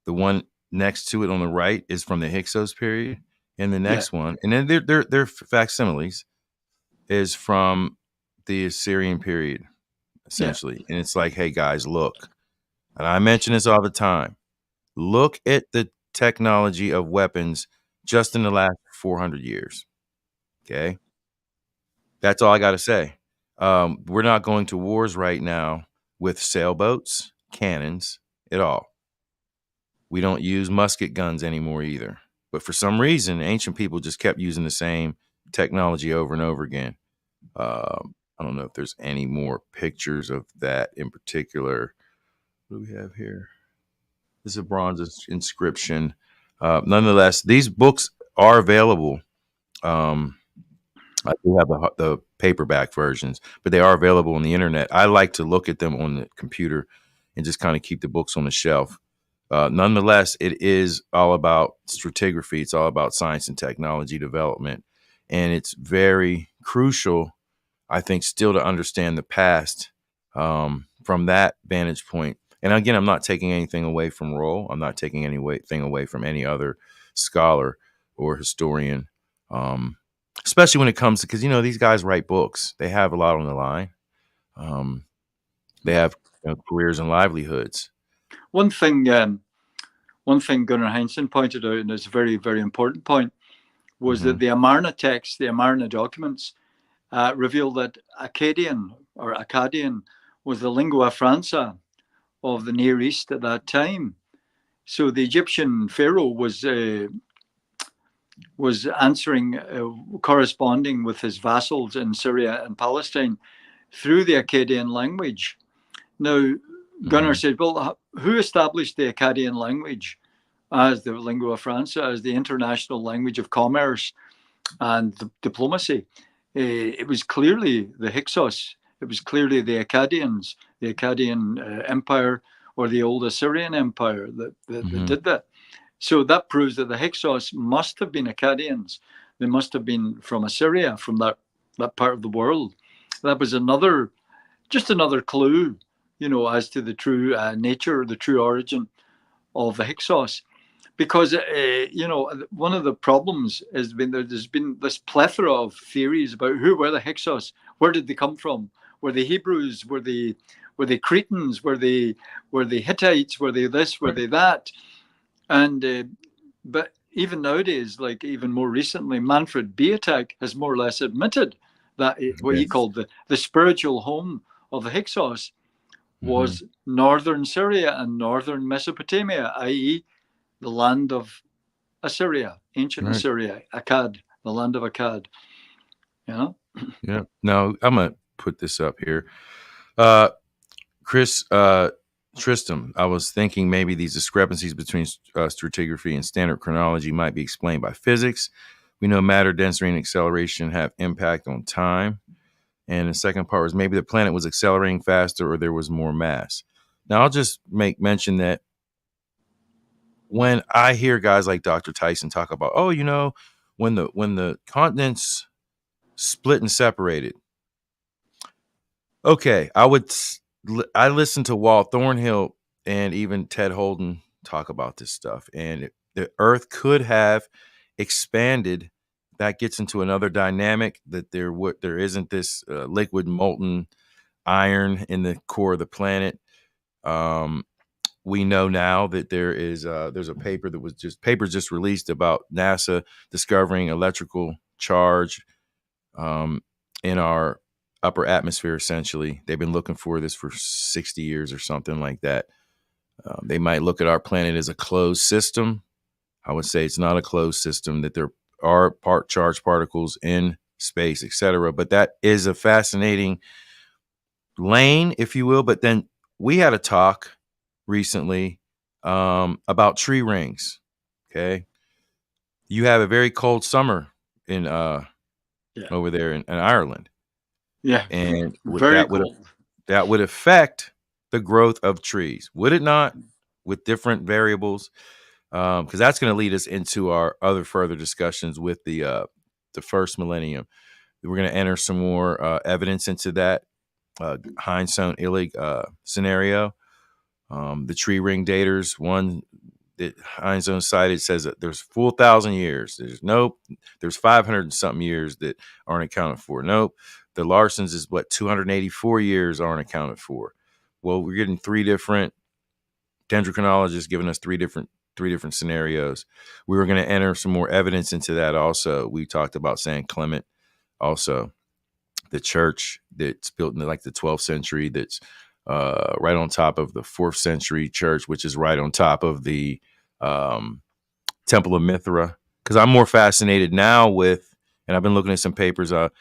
The one next to it on the right is from the Hyksos period, and the yeah, next one, and then they're facsimiles, is from the Assyrian period, yeah. essentially. And it's like, hey guys, look, and I mention this all the time. Look at the technology of weapons just in the last 400 years. Okay, that's all I got to say. We're not going to wars right now with sailboats, cannons, at all. We don't use musket guns anymore either. But for some reason, ancient people just kept using the same technology over and over again. I don't know if there's any more pictures of that in particular. What do we have here? This is a bronze inscription. Nonetheless, these books are available. Um, I do have the paperback versions, but they are available on the internet. I like to look at them on the computer and just kind of keep the books on the shelf. Nonetheless, it is all about stratigraphy. It's all about science and technology development. And it's very crucial, I think, still to understand the past from that vantage point. And again, I'm not taking anything away from Rohl. I'm not taking anything away from any other scholar or historian, especially when it comes to, because, these guys write books. They have a lot on the line. Um, they have careers and livelihoods. One thing, one thing Gunnar Heinsohn pointed out, and it's a very, very important point, was Mm-hmm. that the Amarna text, the Amarna documents, reveal that Akkadian was the lingua franca of the Near East at that time. So the Egyptian pharaoh was answering, corresponding with his vassals in Syria and Palestine through the Akkadian language. Now, Gunnar said, well, who established the Akkadian language as the lingua franca, as the international language of commerce and diplomacy? It was clearly the Hyksos. It was clearly the Akkadians, the Akkadian Empire, or the old Assyrian Empire that did that. So that proves that the Hyksos must have been Akkadians. They must have been from Assyria, from that part of the world. That was just another clue, as to the true nature, the true origin of the Hyksos. Because, one of the problems has been there's been this plethora of theories about who were the Hyksos, where did they come from? Were they Hebrews? Were they Cretans? Were they Hittites? Were they this? Were they that? And but even nowadays, like even more recently, Manfred Bietak has more or less admitted that what he called the spiritual home of the Hyksos was northern Syria and northern Mesopotamia, i.e., the land of Assyria, ancient Assyria, Akkad, the land of Akkad. Yeah. Now I'm gonna put this up here. Chris Tristram, I was thinking maybe these discrepancies between stratigraphy and standard chronology might be explained by physics. We know matter density and acceleration have impact on time. And the second part was maybe the planet was accelerating faster or there was more mass. Now, I'll just make mention that when I hear guys like Dr. Tyson talk about, when the continents split and separated. Okay, I listened to Walt Thornhill and even Ted Holden talk about this stuff, and the Earth could have expanded. That gets into another dynamic that there isn't this liquid molten iron in the core of the planet. We know now that there's a paper just released about NASA discovering electrical charge in our upper atmosphere. Essentially, they've been looking for this for 60 years or something like that. They might look at our planet as a closed system. I would say it's not a closed system, that there are charged particles in space, etc. But that is a fascinating lane, if you will. But then we had a talk recently about tree rings. Okay, you have a very cold summer in over there in Ireland. Yeah, and very cold. That would affect the growth of trees, would it not? With different variables, because that's going to lead us into our other further discussions with the first millennium. We're going to enter some more evidence into that Heinsohn Illig scenario. The tree ring daters, one that Heinsohn cited, says that there's 4,000 years. There's 500 and something years that aren't accounted for. Nope. The Larsens is 284 years aren't accounted for. Well, we're getting three different dendrochronologists giving us three different scenarios. We were going to enter some more evidence into that also. We talked about San Clement, also the church that's built in the 12th century, that's right on top of the 4th century church, which is right on top of the Temple of Mithra. Because I'm more fascinated now with, and I've been looking at some papers. Am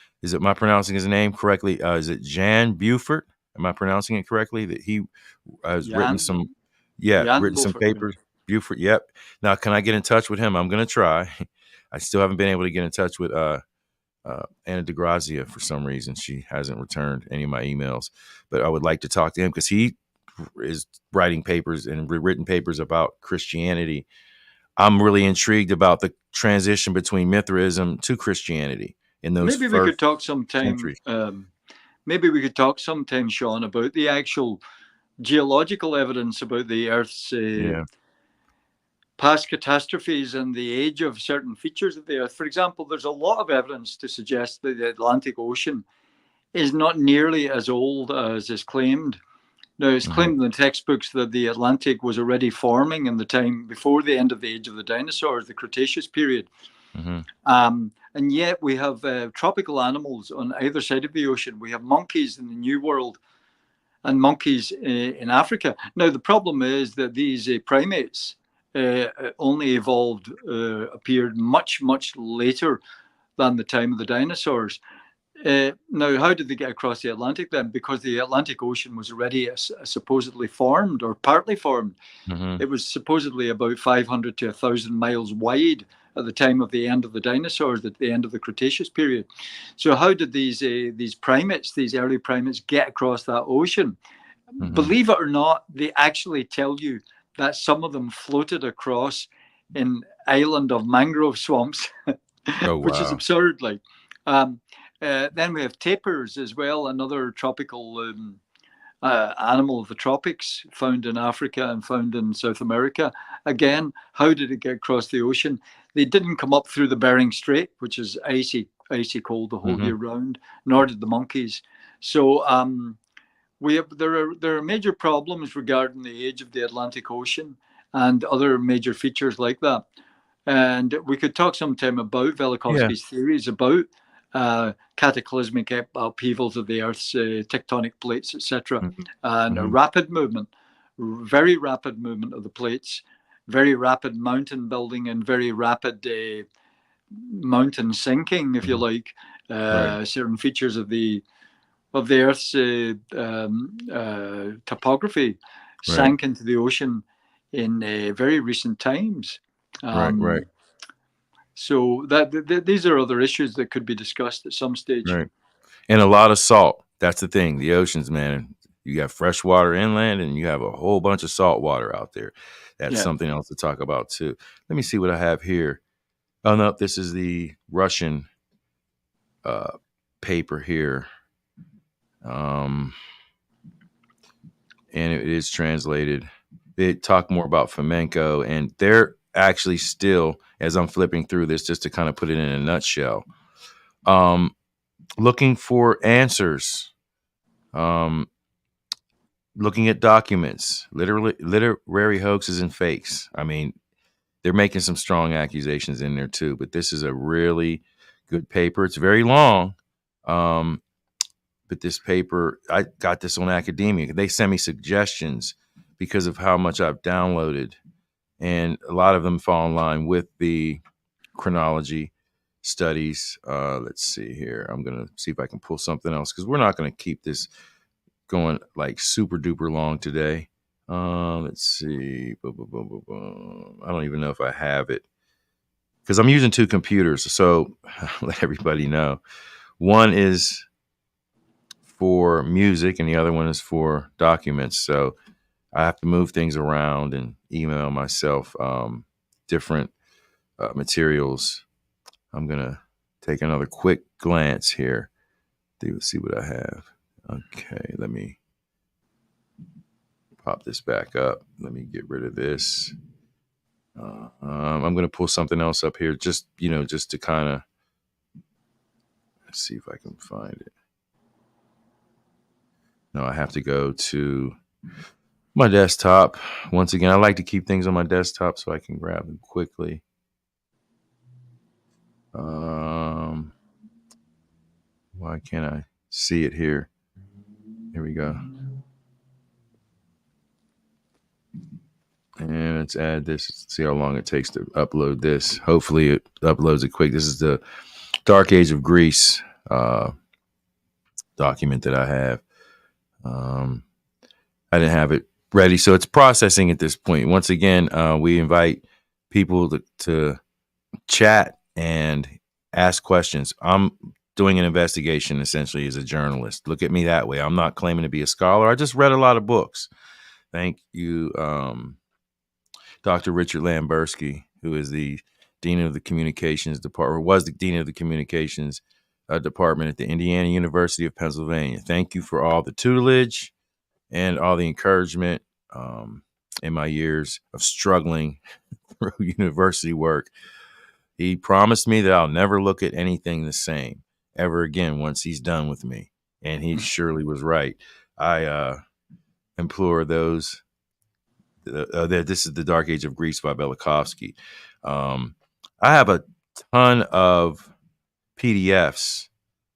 I pronouncing his name correctly? Is it Jan Beaufort? Am I pronouncing it correctly? That he has written some papers. Beaufort. Yep. Now, can I get in touch with him? I'm going to try. I still haven't been able to get in touch with Anna DeGrazia for some reason. She hasn't returned any of my emails, but I would like to talk to him because he is writing papers and written papers about Christianity. I'm really intrigued about the transition between Mithraism to Christianity in those. Maybe we could talk sometime. Sean, about the actual geological evidence about the Earth's past catastrophes and the age of certain features of the Earth. For example, there's a lot of evidence to suggest that the Atlantic Ocean is not nearly as old as is claimed. Now, it's claimed in the textbooks that the Atlantic was already forming in the time before the end of the age of the dinosaurs, the Cretaceous period. And yet we have tropical animals on either side of the ocean. We have monkeys in the New World. and monkeys in Africa. Now, the problem is that these primates only evolved, appeared much, much later than the time of the dinosaurs. Now, how did they get across the Atlantic then? Because the Atlantic Ocean was already supposedly formed or partly formed. Mm-hmm. It was supposedly about 500 to 1,000 miles wide at the time of the end of the dinosaurs, at the end of the Cretaceous period. So, how did these primates, these early primates, get across that ocean? Mm-hmm. Believe it or not, they actually tell you that some of them floated across in island of mangrove swamps, Oh, which is wow. absurd. Like, um, then we have tapirs as well, another tropical animal of the tropics, found in Africa and found in South America. Again, how did it get across the ocean? They didn't come up through the Bering Strait, which is icy cold the whole Mm-hmm. year round, nor did the monkeys. So there are major problems regarding the age of the Atlantic Ocean and other major features like that. And we could talk sometime about Yeah. Velikovsky's theories about cataclysmic upheavals of the Earth's tectonic plates, etc., and a Mm-hmm. rapid movement, very rapid movement of the plates, very rapid mountain building, and very rapid mountain sinking, if you Mm-hmm. like. Right. Certain features of the Earth's topography Right. sank into the ocean in very recent times. Right. Right. Um, so these are other issues that could be discussed at some stage. Right. And a lot of salt. That's the thing. The oceans, man. You got fresh water inland, and you have a whole bunch of salt water out there. That's Yeah. something else to talk about too. Let me see what I have here. Oh no, this is the Russian paper here. And it is translated. They talk more about flamenco, and they're actually still, as I'm flipping through this, just to kind of put it in a nutshell, looking for answers, looking at documents, literary hoaxes and fakes. I mean, they're making some strong accusations in there too, but this is a really good paper. It's very long. But this paper, I got this on Academia. They send me suggestions because of how much I've downloaded, and a lot of them fall in line with the chronology studies. Let's see here. I'm gonna see if I can pull something else because we're not gonna keep this going like super duper long today. Let's see. Boom, boom, boom, boom, boom. I don't even know if I have it because I'm using two computers. So let everybody know. One is for music and the other one is for documents. So I have to move things around and email myself different materials. I'm going to take another quick glance here. See what I have. Okay, let me pop this back up. Let me get rid of this. I'm going to pull something else up here just to kind of see if I can find it. No, I have to go to my desktop. Once again, I like to keep things on my desktop so I can grab them quickly. Why can't I see it here? Here we go. And let's add this. Let's see how long it takes to upload this. Hopefully it uploads it quick. This is the Dark Age of Greece document that I have. I didn't have it ready, so it's processing at this point. Once again, we invite people to chat and ask questions. I'm doing an investigation essentially as a journalist. Look at me that way. I'm not claiming to be a scholar. I just read a lot of books. Thank you, Dr. Richard Lamberski, who is the Dean of the Communications Department, or was the Dean of the Communications Department at the Indiana University of Pennsylvania. Thank you for all the tutelage and all the encouragement in my years of struggling through university work. He promised me that I'll never look at anything the same ever again once he's done with me. And he surely was right. I implore those. This is The Dark Age of Greece by Velikovsky. I have a ton of PDFs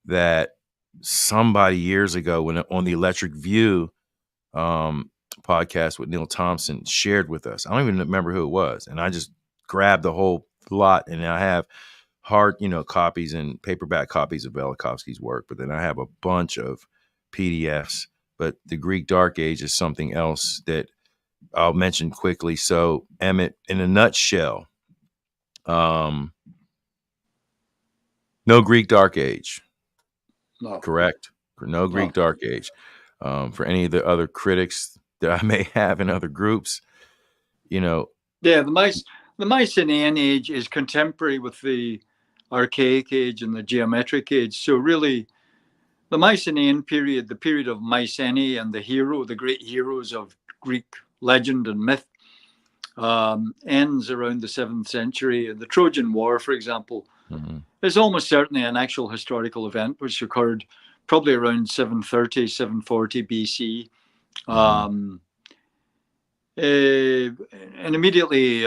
that somebody years ago, when on the Electric View podcast with Neil Thompson shared with us. I don't even remember who it was. And I just grabbed the whole lot, and I have hard, copies and paperback copies of Velikovsky's work, but then I have a bunch of PDFs. But the Greek Dark Age is something else that I'll mention quickly. So, Emmet, in a nutshell, no Greek Dark Age, No. correct? No Greek Dark Age. For any of the other critics that I may have in other groups, Yeah, the Mycenaean age is contemporary with the Archaic age and the Geometric age. So really, the Mycenaean period, the period of Mycenae and the great heroes of Greek legend and myth, ends around the 7th century. The Trojan War, for example, is almost certainly an actual historical event which occurred probably around 730, 740 BC. And immediately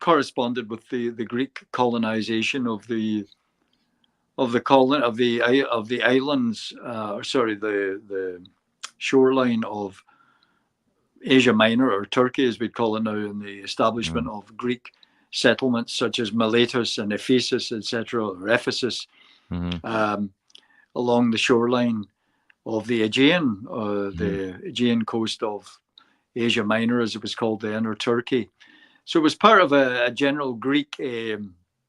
corresponded with the Greek colonization of the islands, the shoreline of Asia Minor, or Turkey as we call it now, and the establishment of Greek settlements such as Miletus and Ephesus, etc., or Ephesus, along the shoreline of the Aegean, the Aegean coast of Asia Minor, as it was called then, or Turkey. So it was part of a general Greek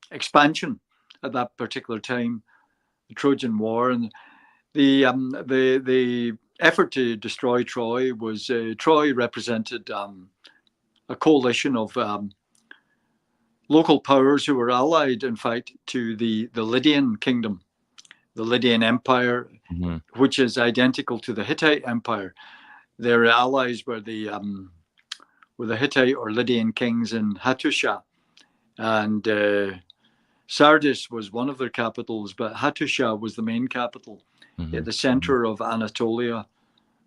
expansion at that particular time, the Trojan War, and the effort to destroy Troy was Troy represented a coalition of local powers who were allied, in fact, to the Lydian kingdom, the Lydian Empire, which is identical to the Hittite Empire. Their allies were the Hittite or Lydian kings in Hattusha, and Sardis was one of their capitals, but Hattusha was the main capital at the center of Anatolia,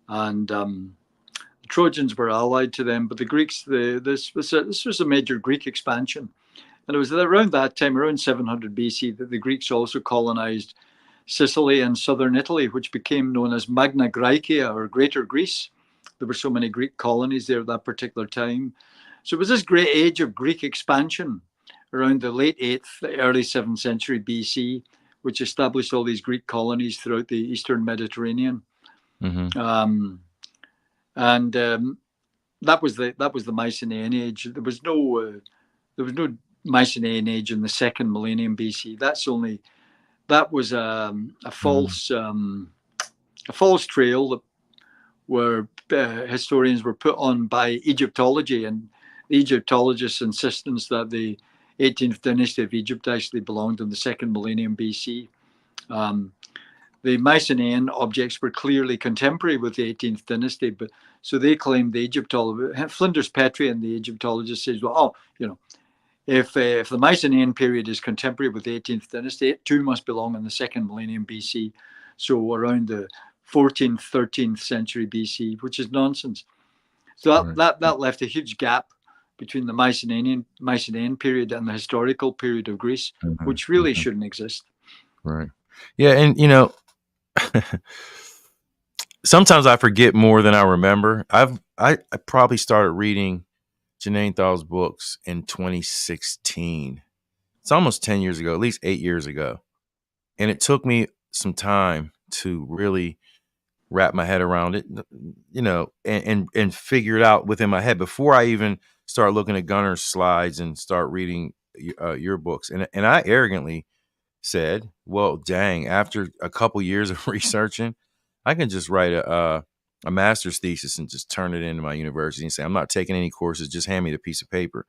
and the Trojans were allied to them. But the Greeks, this was a major Greek expansion, and it was around that time, around 700 BC, that the Greeks also colonized Sicily and southern Italy, which became known as Magna Graecia, or Greater Greece. There were so many Greek colonies there at that particular time. So it was this great age of Greek expansion around the late 8th, early 7th century BC, which established all these Greek colonies throughout the Eastern Mediterranean. That was the Mycenaean age. There was no Mycenaean age in the second millennium BC. That was a false trail that where historians were put on by Egyptology, and the Egyptologists' insistence that the 18th dynasty of Egypt actually belonged in the second millennium BC. The Mycenaean objects were clearly contemporary with the 18th dynasty, but so they claimed the Egyptologist, Flinders Petrie, and the Egyptologist says, well, if the Mycenaean period is contemporary with the 18th dynasty, it too must belong in the second millennium BC. So around the 14th, 13th century BC, which is nonsense. So that left a huge gap between the Mycenaean period and the historical period of Greece, which really shouldn't exist. Right. Yeah, and sometimes I forget more than I remember. I probably started reading Janine Thal's books in 2016. It's almost 10 years ago, at least 8 years ago. And it took me some time to really wrap my head around it, and figure it out within my head before I even start looking at Gunnar's slides and start reading your books. And I arrogantly said, well, dang, after a couple years of researching, I can just write a master's thesis and just turn it into my university and say, I'm not taking any courses, just hand me the piece of paper.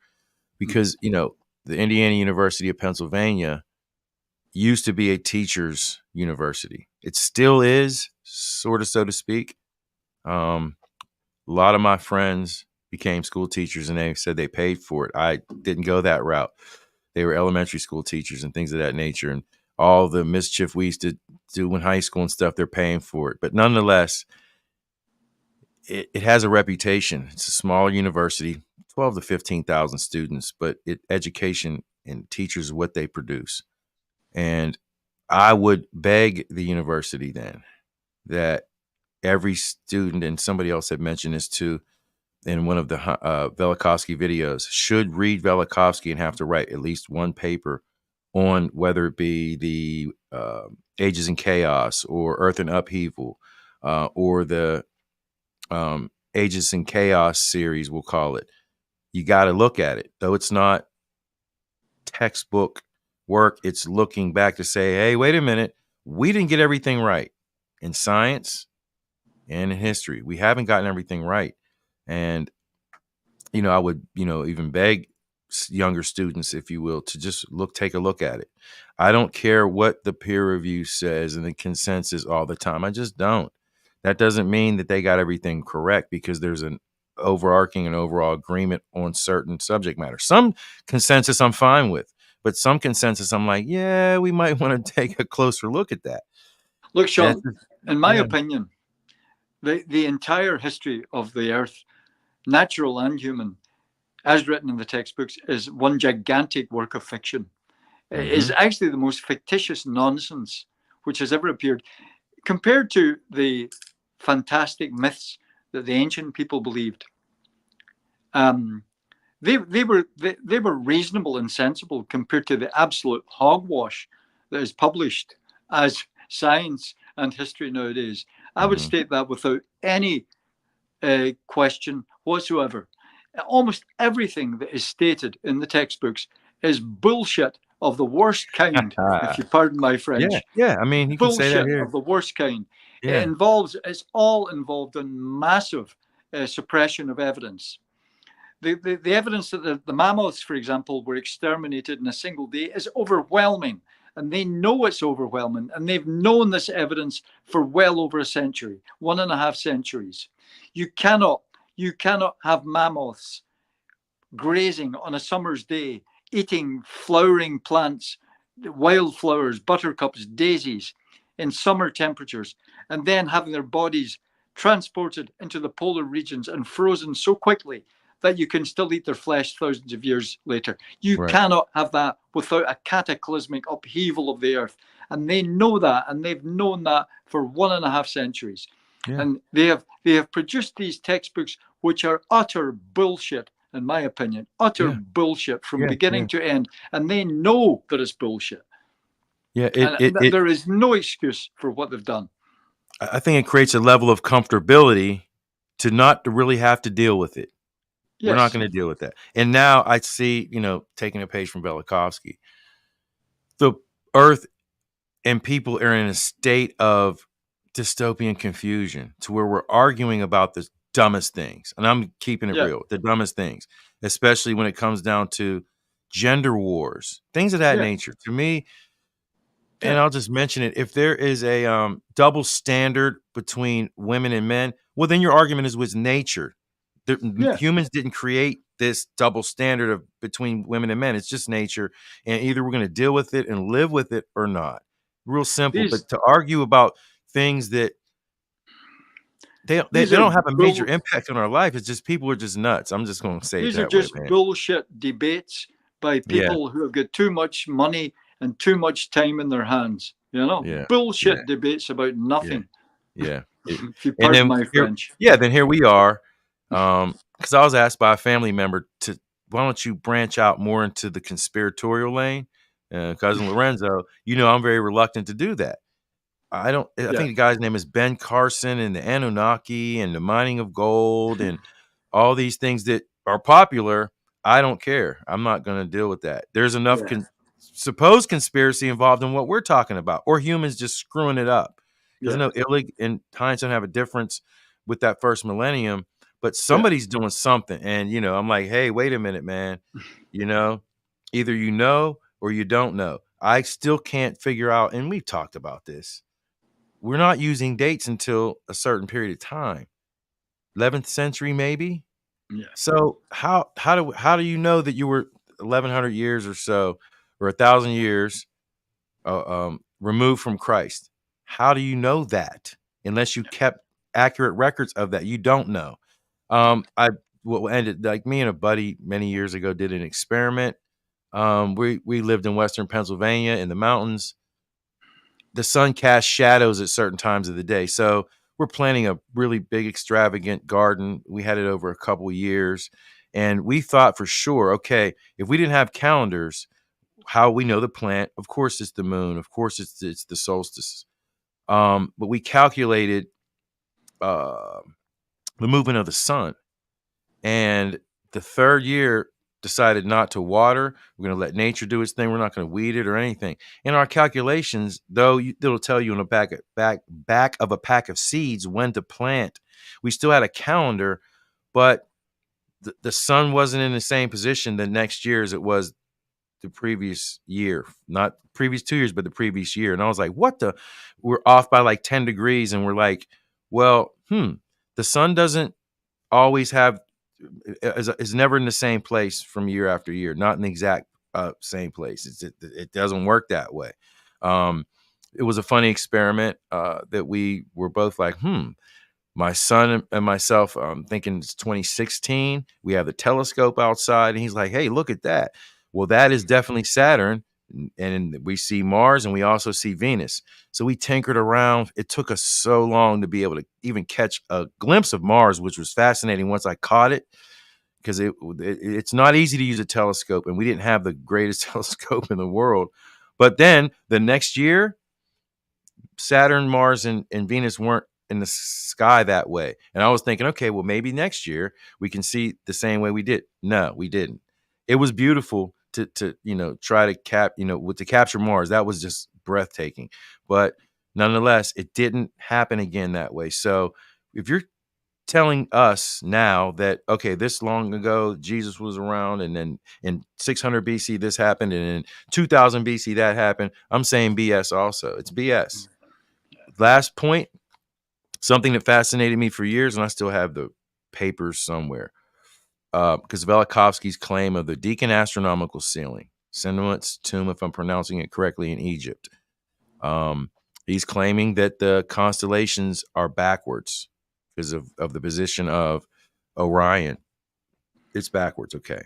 Because, the Indiana University of Pennsylvania used to be a teacher's university. It still is, sort of, so to speak. A lot of my friends became school teachers, and they said they paid for it. I didn't go that route. They were elementary school teachers and things of that nature. And all the mischief we used to do in high school and stuff, they're paying for it. But nonetheless, it has a reputation. It's a smaller university, 12 to 15,000 students, but education and teachers is what they produce. And I would beg the university then that every student, and somebody else had mentioned this too in one of the Velikovsky videos, should read Velikovsky and have to write at least one paper on whether it be the Ages in Chaos or Earth in Upheaval or the Ages in Chaos series, we'll call it. You got to look at it, though it's not textbook work. It's looking back to say, hey, wait a minute, we didn't get everything right in science and in history. We haven't gotten everything right. And, I would, even beg younger students, if you will, to just take a look at it. I don't care what the peer review says and the consensus all the time. I just don't. That doesn't mean that they got everything correct, because there's an overarching and overall agreement on certain subject matter. Some consensus I'm fine with, but some consensus I'm like, yeah, we might want to take a closer look at that. Look, Sean, in my yeah. opinion, the entire history of the Earth, natural and human, as written in the textbooks, is one gigantic work of fiction. It is actually the most fictitious nonsense which has ever appeared, compared to the fantastic myths that the ancient people believed. They were reasonable and sensible compared to the absolute hogwash that is published as science and history nowadays. I would state that without any question whatsoever. Almost everything that is stated in the textbooks is bullshit of the worst kind, if you pardon my French. Yeah. I mean, you can say that Bullshit here. of the worst kind. Yeah. It's all involved in massive suppression of evidence. The evidence that the mammoths, for example, were exterminated in a single day is overwhelming. And they know it's overwhelming. And they've known this evidence for well over a century, 1.5 centuries. You cannot have mammoths grazing on a summer's day, eating flowering plants, wildflowers, buttercups, daisies in summer temperatures, and then having their bodies transported into the polar regions and frozen so quickly that you can still eat their flesh thousands of years later. You cannot have that without a cataclysmic upheaval of the earth. And they know that, and they've known that for 1.5 centuries. Yeah. And they have produced these textbooks which are utter bullshit, in my opinion, utter bullshit from beginning to end. And they know that it's bullshit. Yeah, there is no excuse for what they've done. I think it creates a level of comfortability to not to really have to deal with it. Yes. We're not going to deal with that. And now I see, taking a page from Velikovsky, the earth and people are in a state of dystopian confusion to where we're arguing about the dumbest things. And I'm keeping it real, the dumbest things, especially when it comes down to gender wars, things of that nature. To me, and I'll just mention it, if there is a double standard between women and men, well, then your argument is with nature. Humans didn't create this double standard between women and men. It's just nature. And either we're going to deal with it and live with it or not. Real simple. But to argue about things that they don't have a major impact on our life, it's just people are just nuts. I'm just going to say these it that are just way, bullshit debates by people who have got too much money and too much time in their hands. Bullshit debates about nothing. If you pardon my French. Then here we are. Because I was asked by a family member why don't you branch out more into the conspiratorial lane? Cousin Lorenzo, I'm very reluctant to do that. I think the guy's name is Ben Carson, and the Anunnaki and the mining of gold and all these things that are popular. I don't care. I'm not going to deal with that. There's enough supposed conspiracy involved in what we're talking about, or humans just screwing it up. Because I know Illig and Heinsohn have a difference with that first millennium, but somebody's doing something. And, I'm like, hey, wait a minute, man. Either you know or you don't know. I still can't figure out, and we've talked about this. We're not using dates until a certain period of time. 11th century, maybe. Yeah. So how do you know that you were 1,100 years or so, or 1,000 years removed from Christ? How do you know that unless you kept accurate records of that? You don't know. What ended, like, me and a buddy many years ago did an experiment. We lived in Western Pennsylvania in the mountains. The sun casts shadows at certain times of the day. So we're planning a really big, extravagant garden. We had it over a couple of years, and we thought for sure, okay, if we didn't have calendars, how we know the plant? Of course, it's the moon. Of course, it's the solstice. But we calculated uh, the movement of the sun, and the third year decided not to water. We're going to let nature do its thing. We're not going to weed it or anything. In our calculations, though, it'll tell you in the back of a pack of seeds when to plant. We still had a calendar, but the sun wasn't in the same position the next year as it was the previous year, not previous 2 years, but the previous year. And I was like, what the? We're off by like 10 degrees. And we're like, well, the sun doesn't always have, is never in the same place from year after year, not in the exact same place. It doesn't work that way. It was a funny experiment that we were both like, my son and myself, thinking it's 2016. We have the telescope outside, and he's like, hey, look at that. Well, that is definitely Saturn. And we see Mars, and we also see Venus. So we tinkered around. It took us so long to be able to even catch a glimpse of Mars, which was fascinating once I caught it, because it's not easy to use a telescope, and we didn't have the greatest telescope in the world. But then the next year, Saturn, Mars, and Venus weren't in the sky that way. And I was thinking, okay, well, maybe next year we can see the same way we did. No, we didn't. It was beautiful to try to capture Mars. That was just breathtaking. But nonetheless, it didn't happen again that way. So if you're telling us now that, okay, this long ago Jesus was around, and then in 600 BC this happened, and in 2000 BC that happened, I'm saying BS also. It's BS. Last point, something that fascinated me for years, and I still have the papers somewhere, because Velikovsky's claim of the Deakin astronomical ceiling, Senuat's tomb, if I'm pronouncing it correctly, in Egypt. He's claiming that the constellations are backwards because of the position of Orion. It's backwards, okay.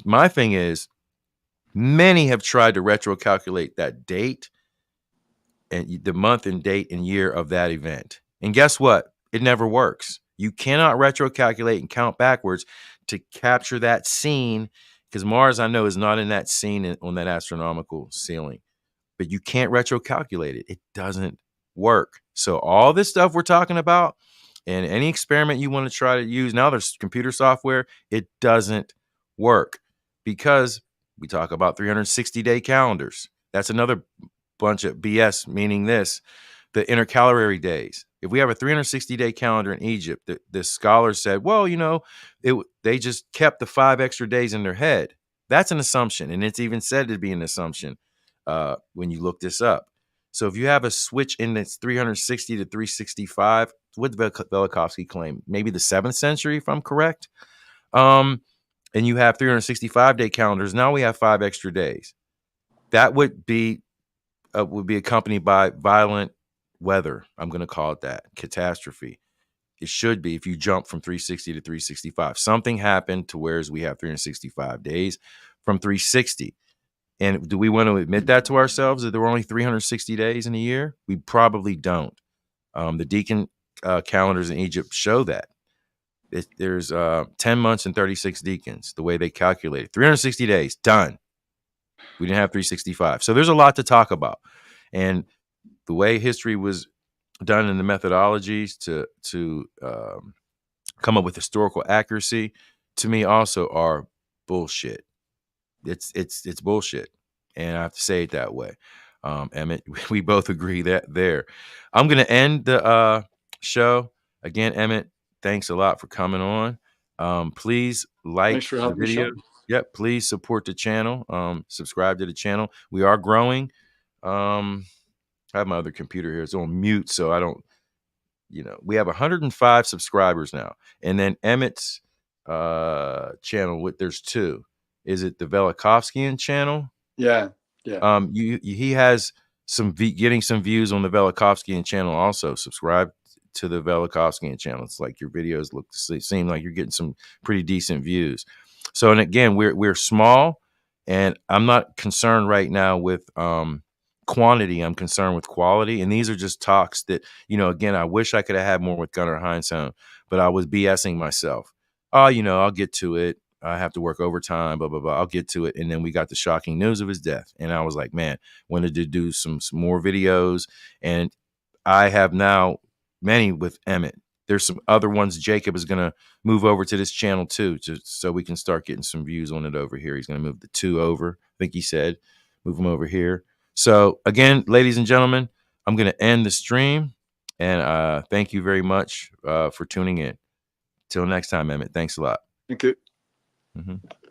My thing is, many have tried to retrocalculate that date and the month and date and year of that event. And guess what? It never works. You cannot retrocalculate and count backwards to capture that scene, because Mars, I know, is not in that scene on that astronomical ceiling. But you can't retrocalculate it. It doesn't work. So all this stuff we're talking about, and any experiment you want to try to use, now there's computer software, it doesn't work, because we talk about 360-day calendars. That's another bunch of BS, meaning this, the intercalary days. If we have a 360-day calendar in Egypt, the scholars said, well, they just kept the 5 extra days in their head. That's an assumption, and it's even said to be an assumption when you look this up. So if you have a switch in that's 360 to 365, what did Velikovsky claim? Maybe the 7th century, if I'm correct. And you have 365-day calendars. Now we have 5 extra days. That would be accompanied by violent weather. I'm going to call it that, catastrophe. It should be if you jump from 360 to 365. Something happened to whereas we have 365 days from 360. And do we want to admit that to ourselves, that there were only 360 days in a year? We probably don't. The Deakin calendars in Egypt show that. There's 10 months and 36 deacons, the way they calculate it. 360 days, done. We didn't have 365. So there's a lot to talk about. And the way history was done in the methodologies to come up with historical accuracy, to me also are bullshit. It's bullshit. And I have to say it that way. Emmet, we both agree that there. I'm going to end the show. Again, Emmet, thanks a lot for coming on. Please like Thanks for the having me, video. Sean. Yep, please support the channel. Subscribe to the channel. We are growing. I have my other computer here. It's on mute, so I don't, we have 105 subscribers now. And then Emmet's channel, there's 2. Is it the Velikovskian channel? Yeah. He has getting some views on the Velikovskian channel. Also, subscribe to the Velikovskian channel. It's like your videos seem like you're getting some pretty decent views. So, and again, we're small, and I'm not concerned right now with quantity. I'm concerned with quality. And these are just talks that, again, I wish I could have had more with Gunnar Heinsohn, but I was BSing myself. Oh, I'll get to it. I have to work overtime, blah, blah, blah. I'll get to it. And then we got the shocking news of his death. And I was like, man, wanted to do some more videos. And I have now many with Emmet. There's some other ones. Jacob is going to move over to this channel too, so we can start getting some views on it over here. He's going to move the 2 over. I think he said, move them over here. So again, ladies and gentlemen, I'm going to end the stream, and thank you very much for tuning in. Till next time, Emmet. Thanks a lot. Thank you. Mm-hmm.